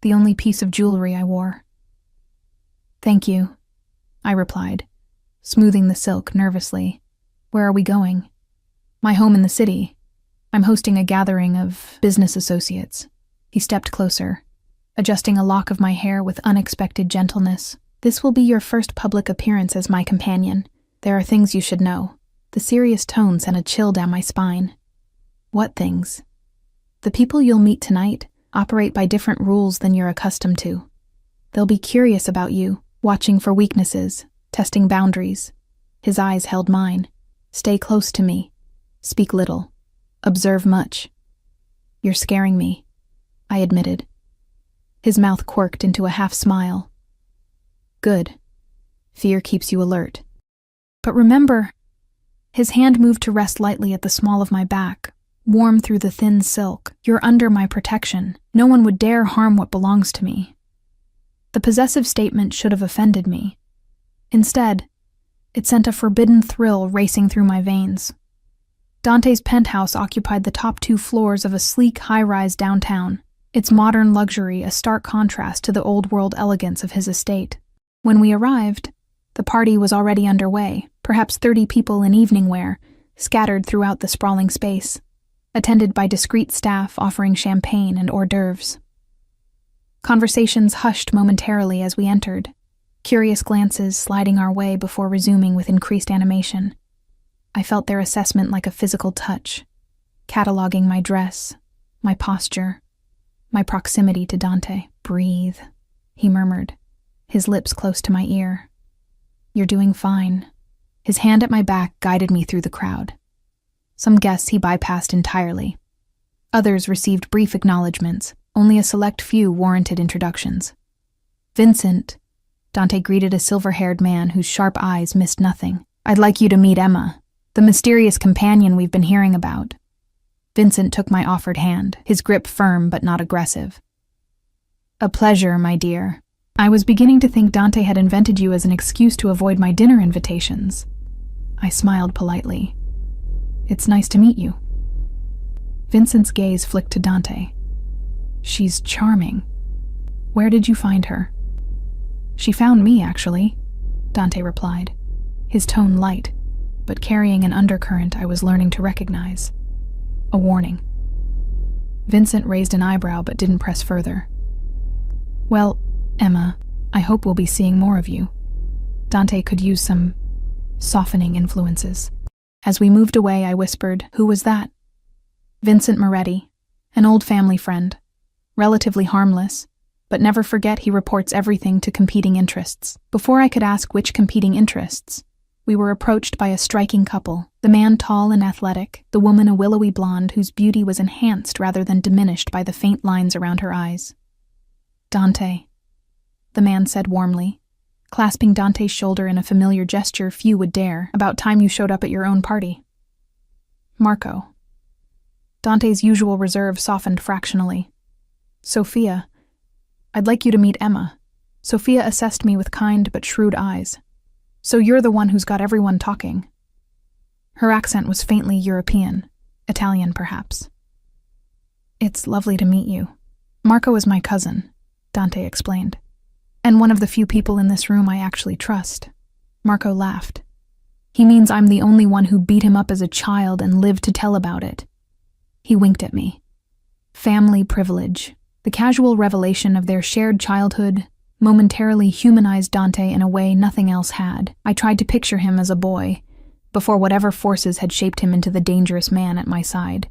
the only piece of jewelry I wore. "Thank you," I replied, smoothing the silk nervously. "Where are we going?" "My home in the city. I'm hosting a gathering of business associates." He stepped closer, adjusting a lock of my hair with unexpected gentleness. "This will be your first public appearance as my companion. There are things you should know." The serious tone sent a chill down my spine. "What things?" "The people you'll meet tonight operate by different rules than you're accustomed to. They'll be curious about you, watching for weaknesses, testing boundaries." His eyes held mine. "Stay close to me. Speak little. Observe much." "You're scaring me," I admitted. His mouth quirked into a half-smile. "Good. Fear keeps you alert. But remember," his hand moved to rest lightly at the small of my back, warm through the thin silk. "You're under my protection. No one would dare harm what belongs to me." The possessive statement should have offended me. Instead, it sent a forbidden thrill racing through my veins. Dante's penthouse occupied the top 2 floors of a sleek high-rise downtown, its modern luxury a stark contrast to the old-world elegance of his estate. When we arrived, the party was already underway, perhaps 30 people in evening wear, scattered throughout the sprawling space, attended by discreet staff offering champagne and hors d'oeuvres. Conversations hushed momentarily as we entered, curious glances sliding our way before resuming with increased animation. I felt their assessment like a physical touch, cataloging my dress, my posture, my proximity to Dante. "Breathe," he murmured, his lips close to my ear. "You're doing fine." His hand at my back guided me through the crowd. Some guests he bypassed entirely. Others received brief acknowledgments. Only a select few warranted introductions. "Vincent," Dante greeted a silver-haired man whose sharp eyes missed nothing. "I'd like you to meet Emma, the mysterious companion we've been hearing about." Vincent took my offered hand, his grip firm but not aggressive. "A pleasure, my dear. I was beginning to think Dante had invented you as an excuse to avoid my dinner invitations." I smiled politely. "It's nice to meet you." Vincent's gaze flicked to Dante. "She's charming. Where did you find her?" "She found me, actually," Dante replied, his tone light, but carrying an undercurrent I was learning to recognize. A warning. Vincent raised an eyebrow but didn't press further. "Well, Emma, I hope we'll be seeing more of you. Dante could use some softening influences." As we moved away, I whispered, "Who was that?" "Vincent Moretti, an old family friend. Relatively harmless, but never forget he reports everything to competing interests." Before I could ask which competing interests, we were approached by a striking couple, the man tall and athletic, the woman a willowy blonde whose beauty was enhanced rather than diminished by the faint lines around her eyes. "Dante," the man said warmly, clasping Dante's shoulder in a familiar gesture few would dare. "About time you showed up at your own party." "Marco." Dante's usual reserve softened fractionally. "Sophia, I'd like you to meet Emma." Sophia assessed me with kind but shrewd eyes. "So you're the one who's got everyone talking." Her accent was faintly European, Italian perhaps. "It's lovely to meet you. Marco is my cousin," Dante explained, "and one of the few people in this room I actually trust." Marco laughed. "He means I'm the only one who beat him up as a child and lived to tell about it." He winked at me. Family privilege. The casual revelation of their shared childhood momentarily humanized Dante in a way nothing else had. I tried to picture him as a boy, before whatever forces had shaped him into the dangerous man at my side.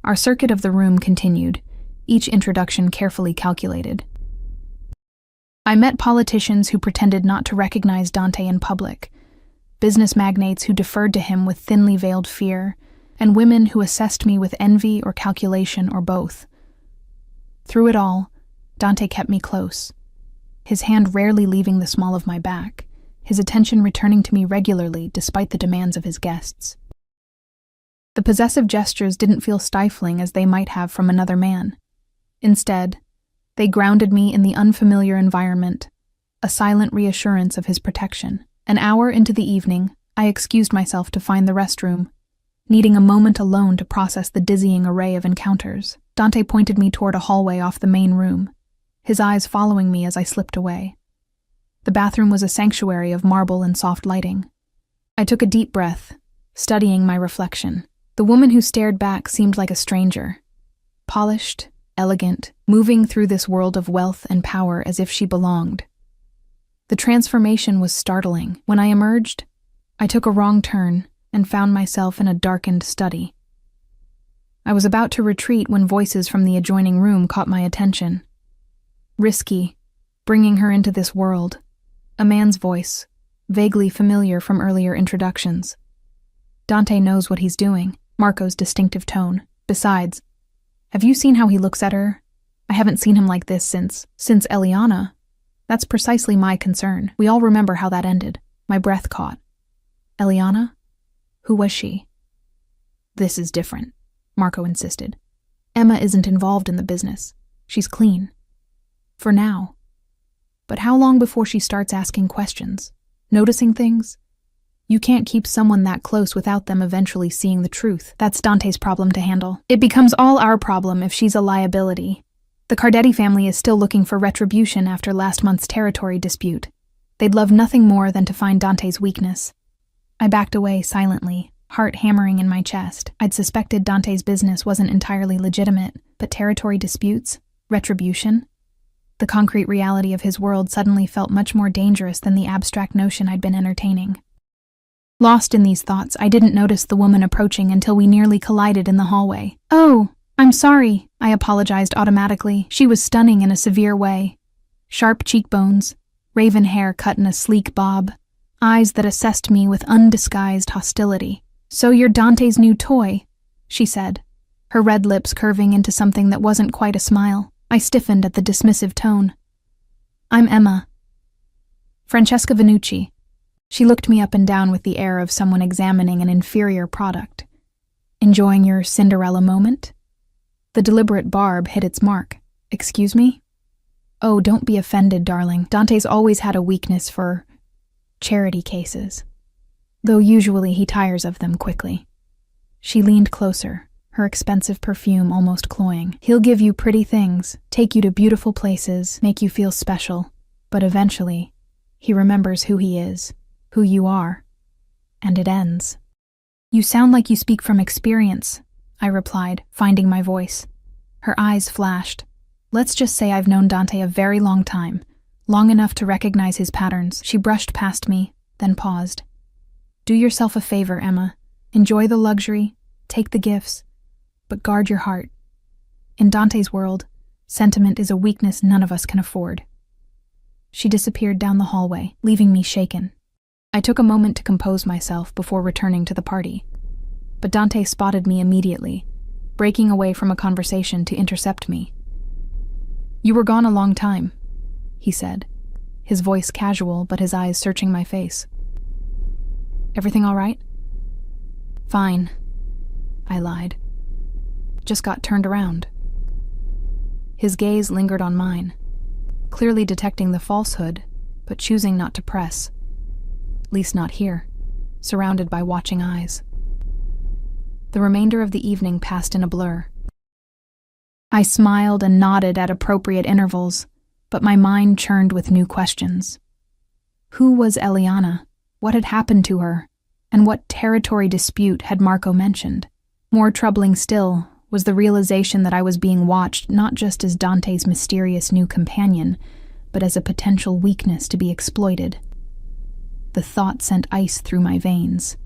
Our circuit of the room continued, each introduction carefully calculated. I met politicians who pretended not to recognize Dante in public, business magnates who deferred to him with thinly veiled fear, and women who assessed me with envy or calculation or both. Through it all, Dante kept me close, his hand rarely leaving the small of my back, his attention returning to me regularly despite the demands of his guests. The possessive gestures didn't feel stifling as they might have from another man. Instead, they grounded me in the unfamiliar environment, a silent reassurance of his protection. An hour into the evening, I excused myself to find the restroom, needing a moment alone to process the dizzying array of encounters. Dante pointed me toward a hallway off the main room, his eyes following me as I slipped away. The bathroom was a sanctuary of marble and soft lighting. I took a deep breath, studying my reflection. The woman who stared back seemed like a stranger, polished, elegant, moving through this world of wealth and power as if she belonged. The transformation was startling. When I emerged, I took a wrong turn and found myself in a darkened study. I was about to retreat when voices from the adjoining room caught my attention. Risky, bringing her into this world. A man's voice, vaguely familiar from earlier introductions. Dante knows what he's doing, Marco's distinctive tone. Besides, have you seen how he looks at her? I haven't seen him like this since Eliana. That's precisely my concern. We all remember how that ended. My breath caught. Eliana? Who was she? This is different, Marco insisted. Emma isn't involved in the business. She's clean. For now. But how long before she starts asking questions? Noticing things? You can't keep someone that close without them eventually seeing the truth. That's Dante's problem to handle. It becomes all our problem if she's a liability. The Cardetti family is still looking for retribution after last month's territory dispute. They'd love nothing more than to find Dante's weakness. I backed away silently, heart hammering in my chest. I'd suspected Dante's business wasn't entirely legitimate, but territory disputes? Retribution? The concrete reality of his world suddenly felt much more dangerous than the abstract notion I'd been entertaining. Lost in these thoughts, I didn't notice the woman approaching until we nearly collided in the hallway. "Oh, I'm sorry," I apologized automatically. She was stunning in a severe way. Sharp cheekbones, raven hair cut in a sleek bob, eyes that assessed me with undisguised hostility. "So you're Dante's new toy," she said, her red lips curving into something that wasn't quite a smile. I stiffened at the dismissive tone. "I'm Emma. Francesca Venucci." She looked me up and down with the air of someone examining an inferior product. "Enjoying your Cinderella moment?" The deliberate barb hit its mark. "Excuse me?" "Oh, don't be offended, darling. Dante's always had a weakness for charity cases, though usually he tires of them quickly." She leaned closer, her expensive perfume almost cloying. "He'll give you pretty things, take you to beautiful places, make you feel special, but eventually, he remembers who he is, who you are, and it ends." "You sound like you speak from experience," I replied, finding my voice. Her eyes flashed. "Let's just say I've known Dante a very long time, long enough to recognize his patterns." She brushed past me, then paused. "Do yourself a favor, Emma. Enjoy the luxury, take the gifts, but guard your heart. In Dante's world, sentiment is a weakness none of us can afford." She disappeared down the hallway, leaving me shaken. I took a moment to compose myself before returning to the party, but Dante spotted me immediately, breaking away from a conversation to intercept me. "You were gone a long time," he said, his voice casual but his eyes searching my face. "Everything all right?" "Fine," I lied. "Just got turned around." His gaze lingered on mine, clearly detecting the falsehood, but choosing not to press. At least not here, surrounded by watching eyes. The remainder of the evening passed in a blur. I smiled and nodded at appropriate intervals, but my mind churned with new questions. Who was Eliana? What had happened to her? And what territory dispute had Marco mentioned? More troubling still was the realization that I was being watched not just as Dante's mysterious new companion, but as a potential weakness to be exploited. The thought sent ice through my veins.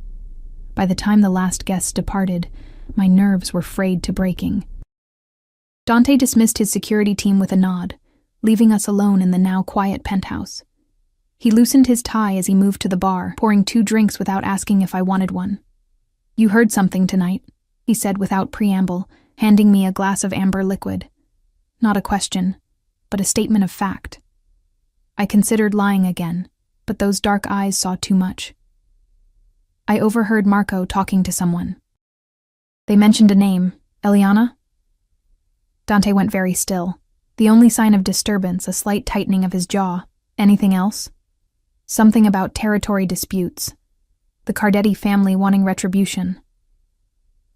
By the time the last guests departed, my nerves were frayed to breaking. Dante dismissed his security team with a nod, leaving us alone in the now quiet penthouse. He loosened his tie as he moved to the bar, pouring 2 drinks without asking if I wanted one. "You heard something tonight," he said without preamble, handing me a glass of amber liquid. Not a question, but a statement of fact. I considered lying again, but those dark eyes saw too much. I overheard Marco talking to someone. They mentioned a name, Eliana? Dante went very still. The only sign of disturbance, a slight tightening of his jaw. Anything else? Something about territory disputes. The Cardetti family wanting retribution.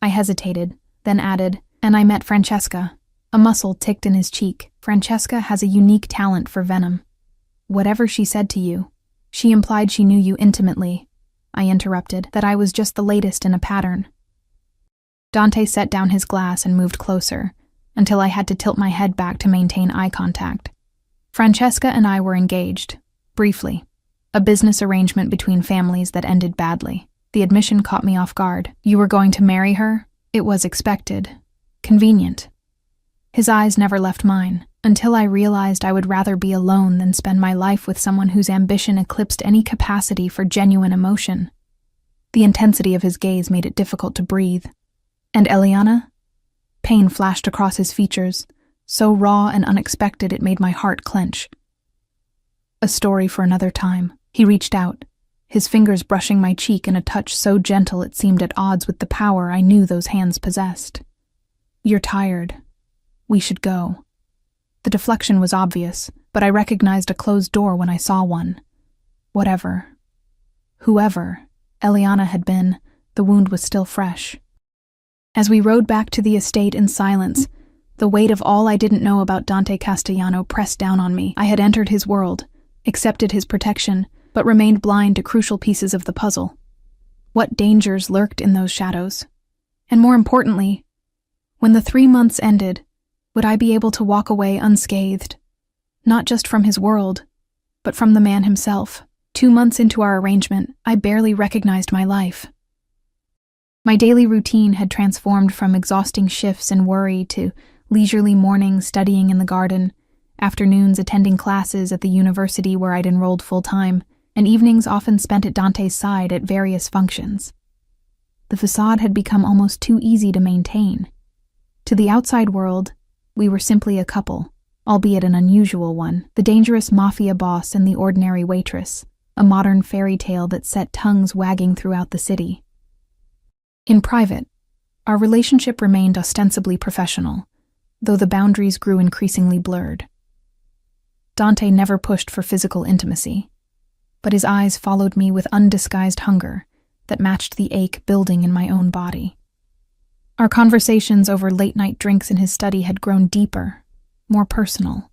I hesitated, then added, "And I met Francesca." A muscle ticked in his cheek. "Francesca has a unique talent for venom. Whatever she said to you, she implied she knew you intimately." I interrupted, "that I was just the latest in a pattern." Dante set down his glass and moved closer, until I had to tilt my head back to maintain eye contact. Francesca and I were engaged, briefly. A business arrangement between families that ended badly. The admission caught me off guard. "You were going to marry her?" It was expected. Convenient. His eyes never left mine, until I realized I would rather be alone than spend my life with someone whose ambition eclipsed any capacity for genuine emotion. The intensity of his gaze made it difficult to breathe. "And Eliana?" Pain flashed across his features, so raw and unexpected it made my heart clench. "A story for another time." He reached out, his fingers brushing my cheek in a touch so gentle it seemed at odds with the power I knew those hands possessed. "You're tired. We should go." The deflection was obvious, but I recognized a closed door when I saw one. Whatever, whoever Eliana had been, the wound was still fresh. As we rode back to the estate in silence, the weight of all I didn't know about Dante Castellano pressed down on me. I had entered his world, accepted his protection, but remained blind to crucial pieces of the puzzle. What dangers lurked in those shadows? And more importantly, when the 3 months ended, would I be able to walk away unscathed? Not just from his world, but from the man himself. 2 months into our arrangement, I barely recognized my life. My daily routine had transformed from exhausting shifts and worry to leisurely mornings studying in the garden, afternoons attending classes at the university where I'd enrolled full-time, and evenings often spent at Dante's side at various functions. The facade had become almost too easy to maintain. To the outside world, we were simply a couple, albeit an unusual one, the dangerous Mafia boss and the ordinary waitress, a modern fairy tale that set tongues wagging throughout the city. In private, our relationship remained ostensibly professional, though the boundaries grew increasingly blurred. Dante never pushed for physical intimacy, but his eyes followed me with undisguised hunger that matched the ache building in my own body. Our conversations over late-night drinks in his study had grown deeper, more personal.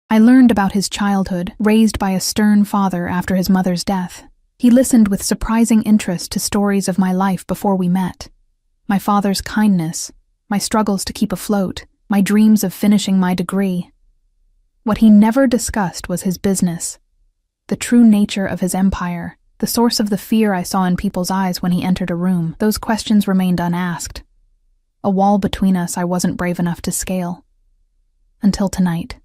I learned about his childhood, raised by a stern father after his mother's death. He listened with surprising interest to stories of my life before we met. My father's kindness, my struggles to keep afloat, my dreams of finishing my degree. What he never discussed was his business, the true nature of his empire, the source of the fear I saw in people's eyes when he entered a room. Those questions remained unasked. A wall between us I wasn't brave enough to scale. Until tonight.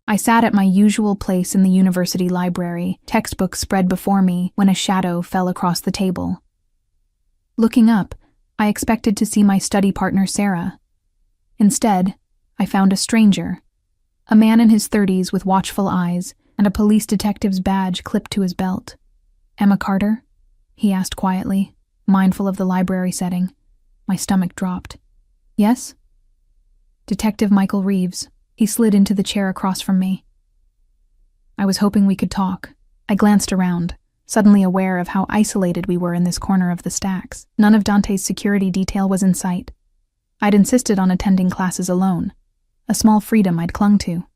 I sat at my usual place in the university library, textbooks spread before me, when a shadow fell across the table. Looking up, I expected to see my study partner Sarah. Instead, I found a stranger, a man in his 30s with watchful eyes and a police detective's badge clipped to his belt. "Emma Carter?" he asked quietly, mindful of the library setting. My stomach dropped. "Yes?" "Detective Michael Reeves." He slid into the chair across from me. I was hoping we could talk. I glanced around, suddenly aware of how isolated we were in this corner of the stacks. None of Dante's security detail was in sight. I'd insisted on attending classes alone, a small freedom I'd clung to.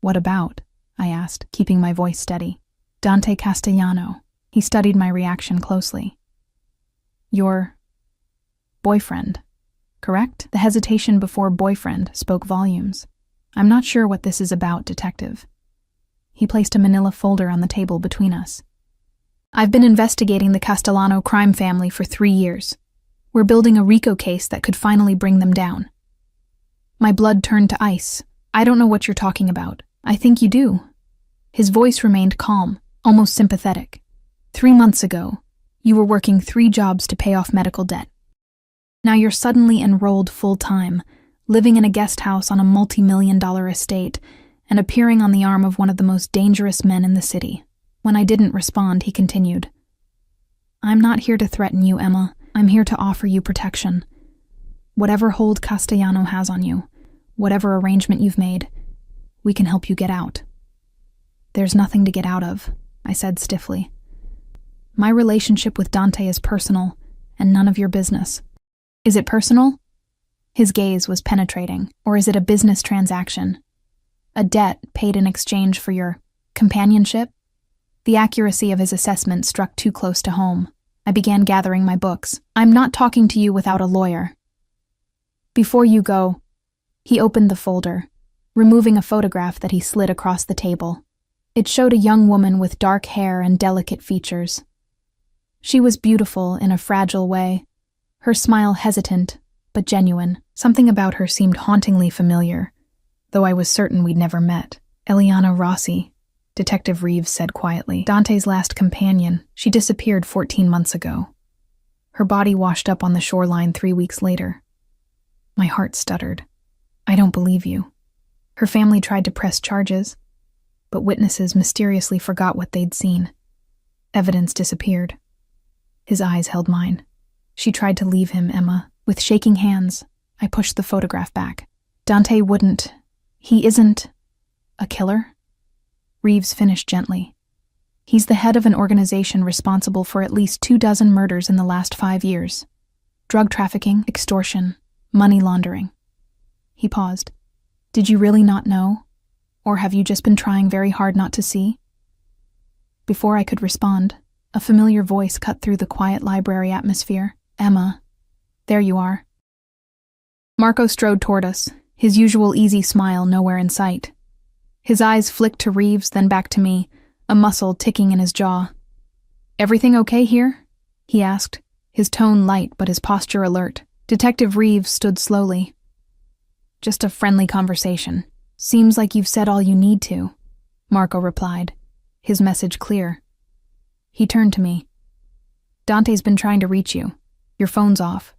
"What about?" I asked, keeping my voice steady. "Dante Castellano." He studied my reaction closely. "Your boyfriend, correct?" The hesitation before boyfriend spoke volumes. "I'm not sure what this is about, Detective." He placed a manila folder on the table between us. "I've been investigating the Castellano crime family for 3 years. We're building a RICO case that could finally bring them down." My blood turned to ice. "I don't know what you're talking about." "I think you do." His voice remained calm, almost sympathetic. 3 months ago, you were working 3 jobs to pay off medical debt. Now you're suddenly enrolled full-time, living in a guest house on a multi-million-dollar estate, and appearing on the arm of one of the most dangerous men in the city. When I didn't respond, he continued, I'm not here to threaten you, Emma. I'm here to offer you protection. Whatever hold Castellano has on you, whatever arrangement you've made, we can help you get out. There's nothing to get out of, I said stiffly. My relationship with Dante is personal, and none of your business. Is it personal? His gaze was penetrating. Or is it a business transaction? A debt paid in exchange for your companionship? The accuracy of his assessment struck too close to home. I began gathering my books. I'm not talking to you without a lawyer. Before you go, he opened the folder, removing a photograph that he slid across the table. It showed a young woman with dark hair and delicate features. She was beautiful in a fragile way, her smile hesitant but genuine. Something about her seemed hauntingly familiar, though I was certain we'd never met. Eliana Rossi, Detective Reeves said quietly. Dante's last companion. She disappeared 14 months ago. Her body washed up on the shoreline 3 weeks later. My heart stuttered. I don't believe you. Her family tried to press charges, but witnesses mysteriously forgot what they'd seen. Evidence disappeared. His eyes held mine. She tried to leave him, Emma. With shaking hands, I pushed the photograph back. Dante wouldn't. He isn't a killer? Reeves finished gently. He's the head of an organization responsible for at least 24 murders in the last 5 years. Drug trafficking, extortion, money laundering. He paused. Did you really not know? Or have you just been trying very hard not to see? Before I could respond, a familiar voice cut through the quiet library atmosphere. Emma. There you are. Marco strode toward us, his usual easy smile nowhere in sight. His eyes flicked to Reeves, then back to me, a muscle ticking in his jaw. Everything okay here? He asked, his tone light but his posture alert. Detective Reeves stood slowly. Just a friendly conversation. Seems like you've said all you need to, Marco replied, his message clear. He turned to me. Dante's been trying to reach you. Your phone's off.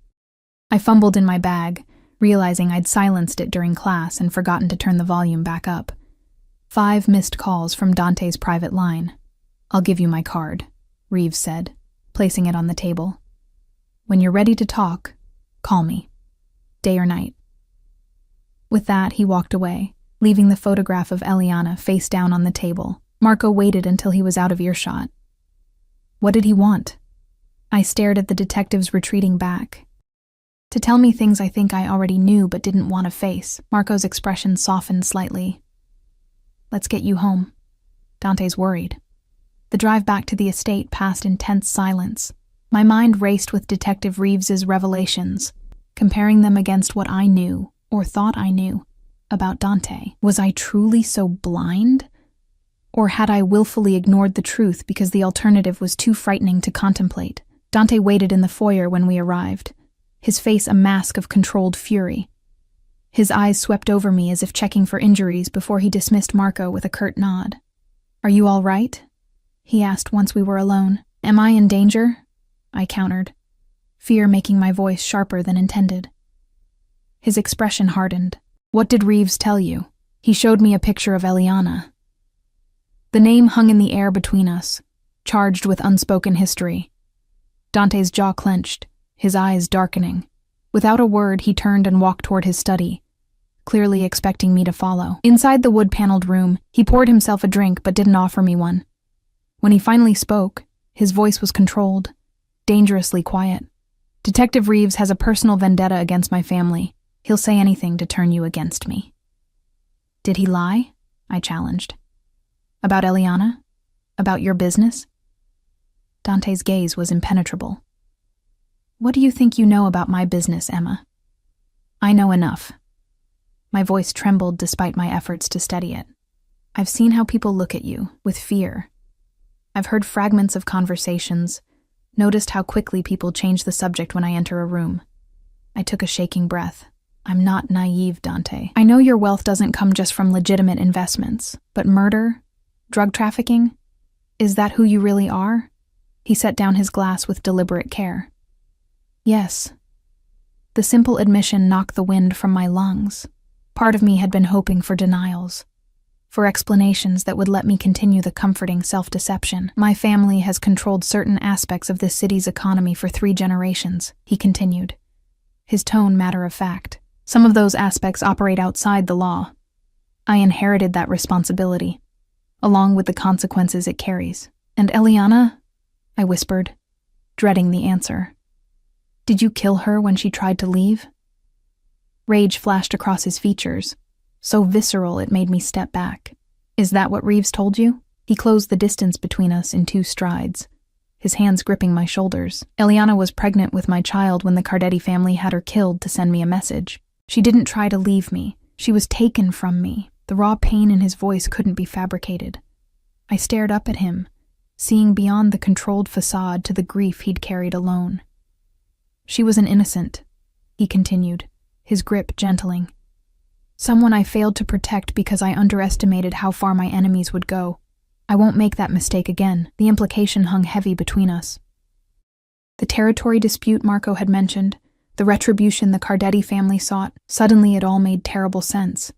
I fumbled in my bag, realizing I'd silenced it during class and forgotten to turn the volume back up. 5 missed calls from Dante's private line. I'll give you my card, Reeves said, placing it on the table. When you're ready to talk, call me. Day or night. With that, he walked away, leaving the photograph of Eliana face down on the table. Marco waited until he was out of earshot. What did he want? I stared at the detective's retreating back. To tell me things I think I already knew but didn't want to face. Marco's expression softened slightly. Let's get you home. Dante's worried. The drive back to the estate passed in tense silence. My mind raced with Detective Reeves's revelations, comparing them against what I knew, or thought I knew, about Dante. Was I truly so blind? Or had I willfully ignored the truth because the alternative was too frightening to contemplate? Dante waited in the foyer when we arrived, his face a mask of controlled fury. His eyes swept over me as if checking for injuries before he dismissed Marco with a curt nod. Are you all right? He asked once we were alone. Am I in danger? I countered, fear making my voice sharper than intended. His expression hardened. What did Reeves tell you? He showed me a picture of Eliana. The name hung in the air between us, charged with unspoken history. Dante's jaw clenched, his eyes darkening. Without a word, he turned and walked toward his study, clearly expecting me to follow. Inside the wood-paneled room, he poured himself a drink but didn't offer me one. When he finally spoke, his voice was controlled, dangerously quiet. Detective Reeves has a personal vendetta against my family. He'll say anything to turn you against me. Did he lie? I challenged. About Eliana? About your business? Dante's gaze was impenetrable. What do you think you know about my business, Emma? I know enough. My voice trembled despite my efforts to steady it. I've seen how people look at you, with fear. I've heard fragments of conversations, noticed how quickly people change the subject when I enter a room. I took a shaking breath. I'm not naive, Dante. I know your wealth doesn't come just from legitimate investments, but murder? Drug trafficking? Is that who you really are? He set down his glass with deliberate care. Yes. The simple admission knocked the wind from my lungs. Part of me had been hoping for denials, for explanations that would let me continue the comforting self-deception. My family has controlled certain aspects of this city's economy for 3 generations, he continued, his tone matter of fact. Some of those aspects operate outside the law. I inherited that responsibility, along with the consequences it carries. And Eliana? I whispered, dreading the answer. Did you kill her when she tried to leave? Rage flashed across his features, so visceral it made me step back. Is that what Reeves told you? He closed the distance between us in 2 strides, his hands gripping my shoulders. Eliana was pregnant with my child when the Cardetti family had her killed to send me a message. She didn't try to leave me. She was taken from me. The raw pain in his voice couldn't be fabricated. I stared up at him, seeing beyond the controlled facade to the grief he'd carried alone. She was an innocent, he continued, his grip gentling. Someone I failed to protect because I underestimated how far my enemies would go. I won't make that mistake again. The implication hung heavy between us. The territory dispute Marco had mentioned, the retribution the Cardetti family sought, suddenly it all made terrible sense.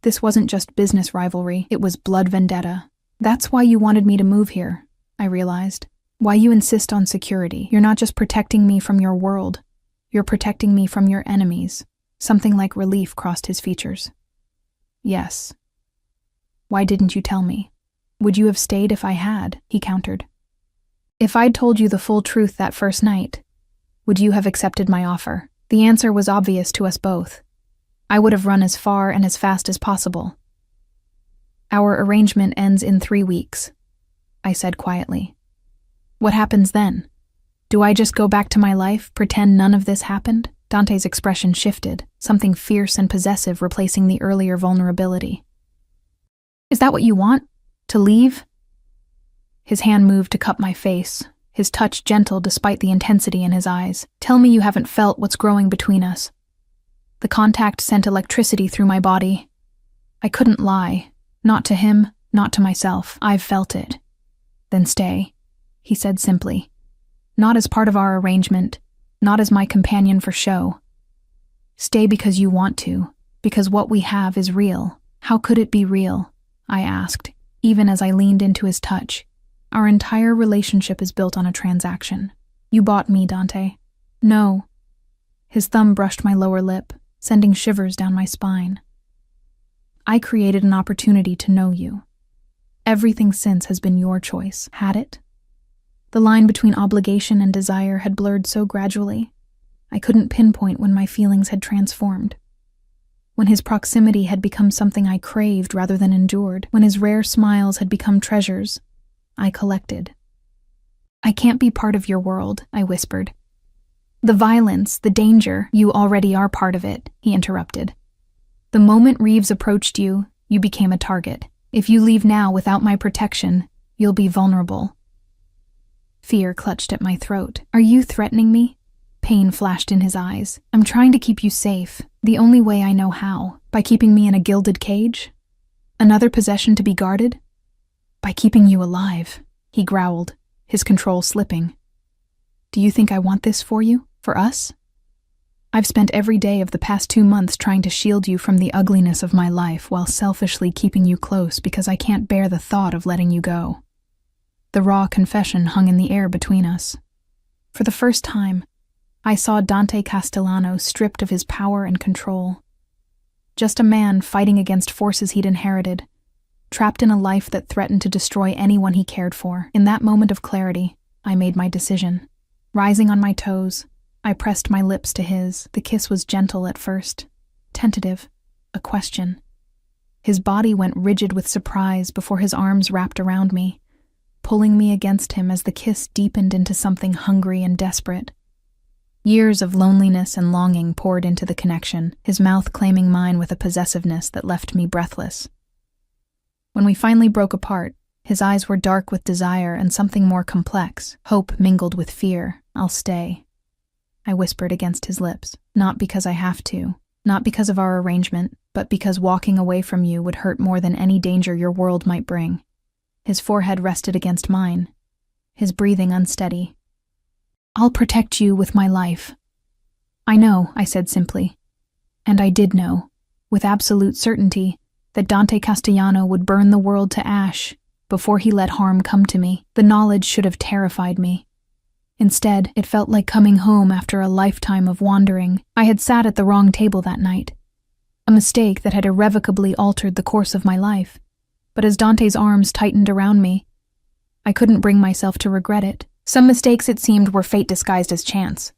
This wasn't just business rivalry, it was blood vendetta. That's why you wanted me to move here, I realized. Why you insist on security. You're not just protecting me from your world, you're protecting me from your enemies. Something like relief crossed his features. Yes. Why didn't you tell me? Would you have stayed if I had? He countered. If I'd told you the full truth that first night, would you have accepted my offer? The answer was obvious to us both. I would have run as far and as fast as possible. Our arrangement ends in 3 weeks, I said quietly. What happens then? Do I just go back to my life, pretend none of this happened? Dante's expression shifted, something fierce and possessive replacing the earlier vulnerability. Is that what you want? To leave? His hand moved to cup my face, his touch gentle despite the intensity in his eyes. Tell me you haven't felt what's growing between us. The contact sent electricity through my body. I couldn't lie. Not to him, not to myself. I've felt it. Then stay, he said simply. Not as part of our arrangement, not as my companion for show. Stay because you want to, because what we have is real. How could it be real? I asked, even as I leaned into his touch. Our entire relationship is built on a transaction. You bought me, Dante. No. His thumb brushed my lower lip, sending shivers down my spine. I created an opportunity to know you. Everything since has been your choice. Had it? The line between obligation and desire had blurred so gradually, I couldn't pinpoint when my feelings had transformed. When his proximity had become something I craved rather than endured, when his rare smiles had become treasures, I collected. I can't be part of your world, I whispered. The violence, the danger, you already are part of it, he interrupted. The moment Reeves approached you, you became a target. If you leave now without my protection, you'll be vulnerable. Fear clutched at my throat. Are you threatening me? Pain flashed in his eyes. I'm trying to keep you safe, the only way I know how. By keeping me in a gilded cage? Another possession to be guarded? By keeping you alive, he growled, his control slipping. Do you think I want this for you? For us? I've spent every day of the past 2 months trying to shield you from the ugliness of my life while selfishly keeping you close because I can't bear the thought of letting you go. The raw confession hung in the air between us. For the first time, I saw Dante Castellano stripped of his power and control. Just a man fighting against forces he'd inherited, trapped in a life that threatened to destroy anyone he cared for. In that moment of clarity, I made my decision. Rising on my toes, I pressed my lips to his. The kiss was gentle at first, tentative, a question. His body went rigid with surprise before his arms wrapped around me, pulling me against him as the kiss deepened into something hungry and desperate. Years of loneliness and longing poured into the connection, his mouth claiming mine with a possessiveness that left me breathless. When we finally broke apart, his eyes were dark with desire and something more complex, hope mingled with fear. I'll stay, I whispered against his lips. Not because I have to, not because of our arrangement, but because walking away from you would hurt more than any danger your world might bring. His forehead rested against mine, his breathing unsteady. I'll protect you with my life. I know, I said simply. And I did know, with absolute certainty, that Dante Castellano would burn the world to ash before he let harm come to me. The knowledge should have terrified me. Instead, it felt like coming home after a lifetime of wandering. I had sat at the wrong table that night, a mistake that had irrevocably altered the course of my life. But as Dante's arms tightened around me, I couldn't bring myself to regret it. Some mistakes, it seemed, were fate disguised as chance.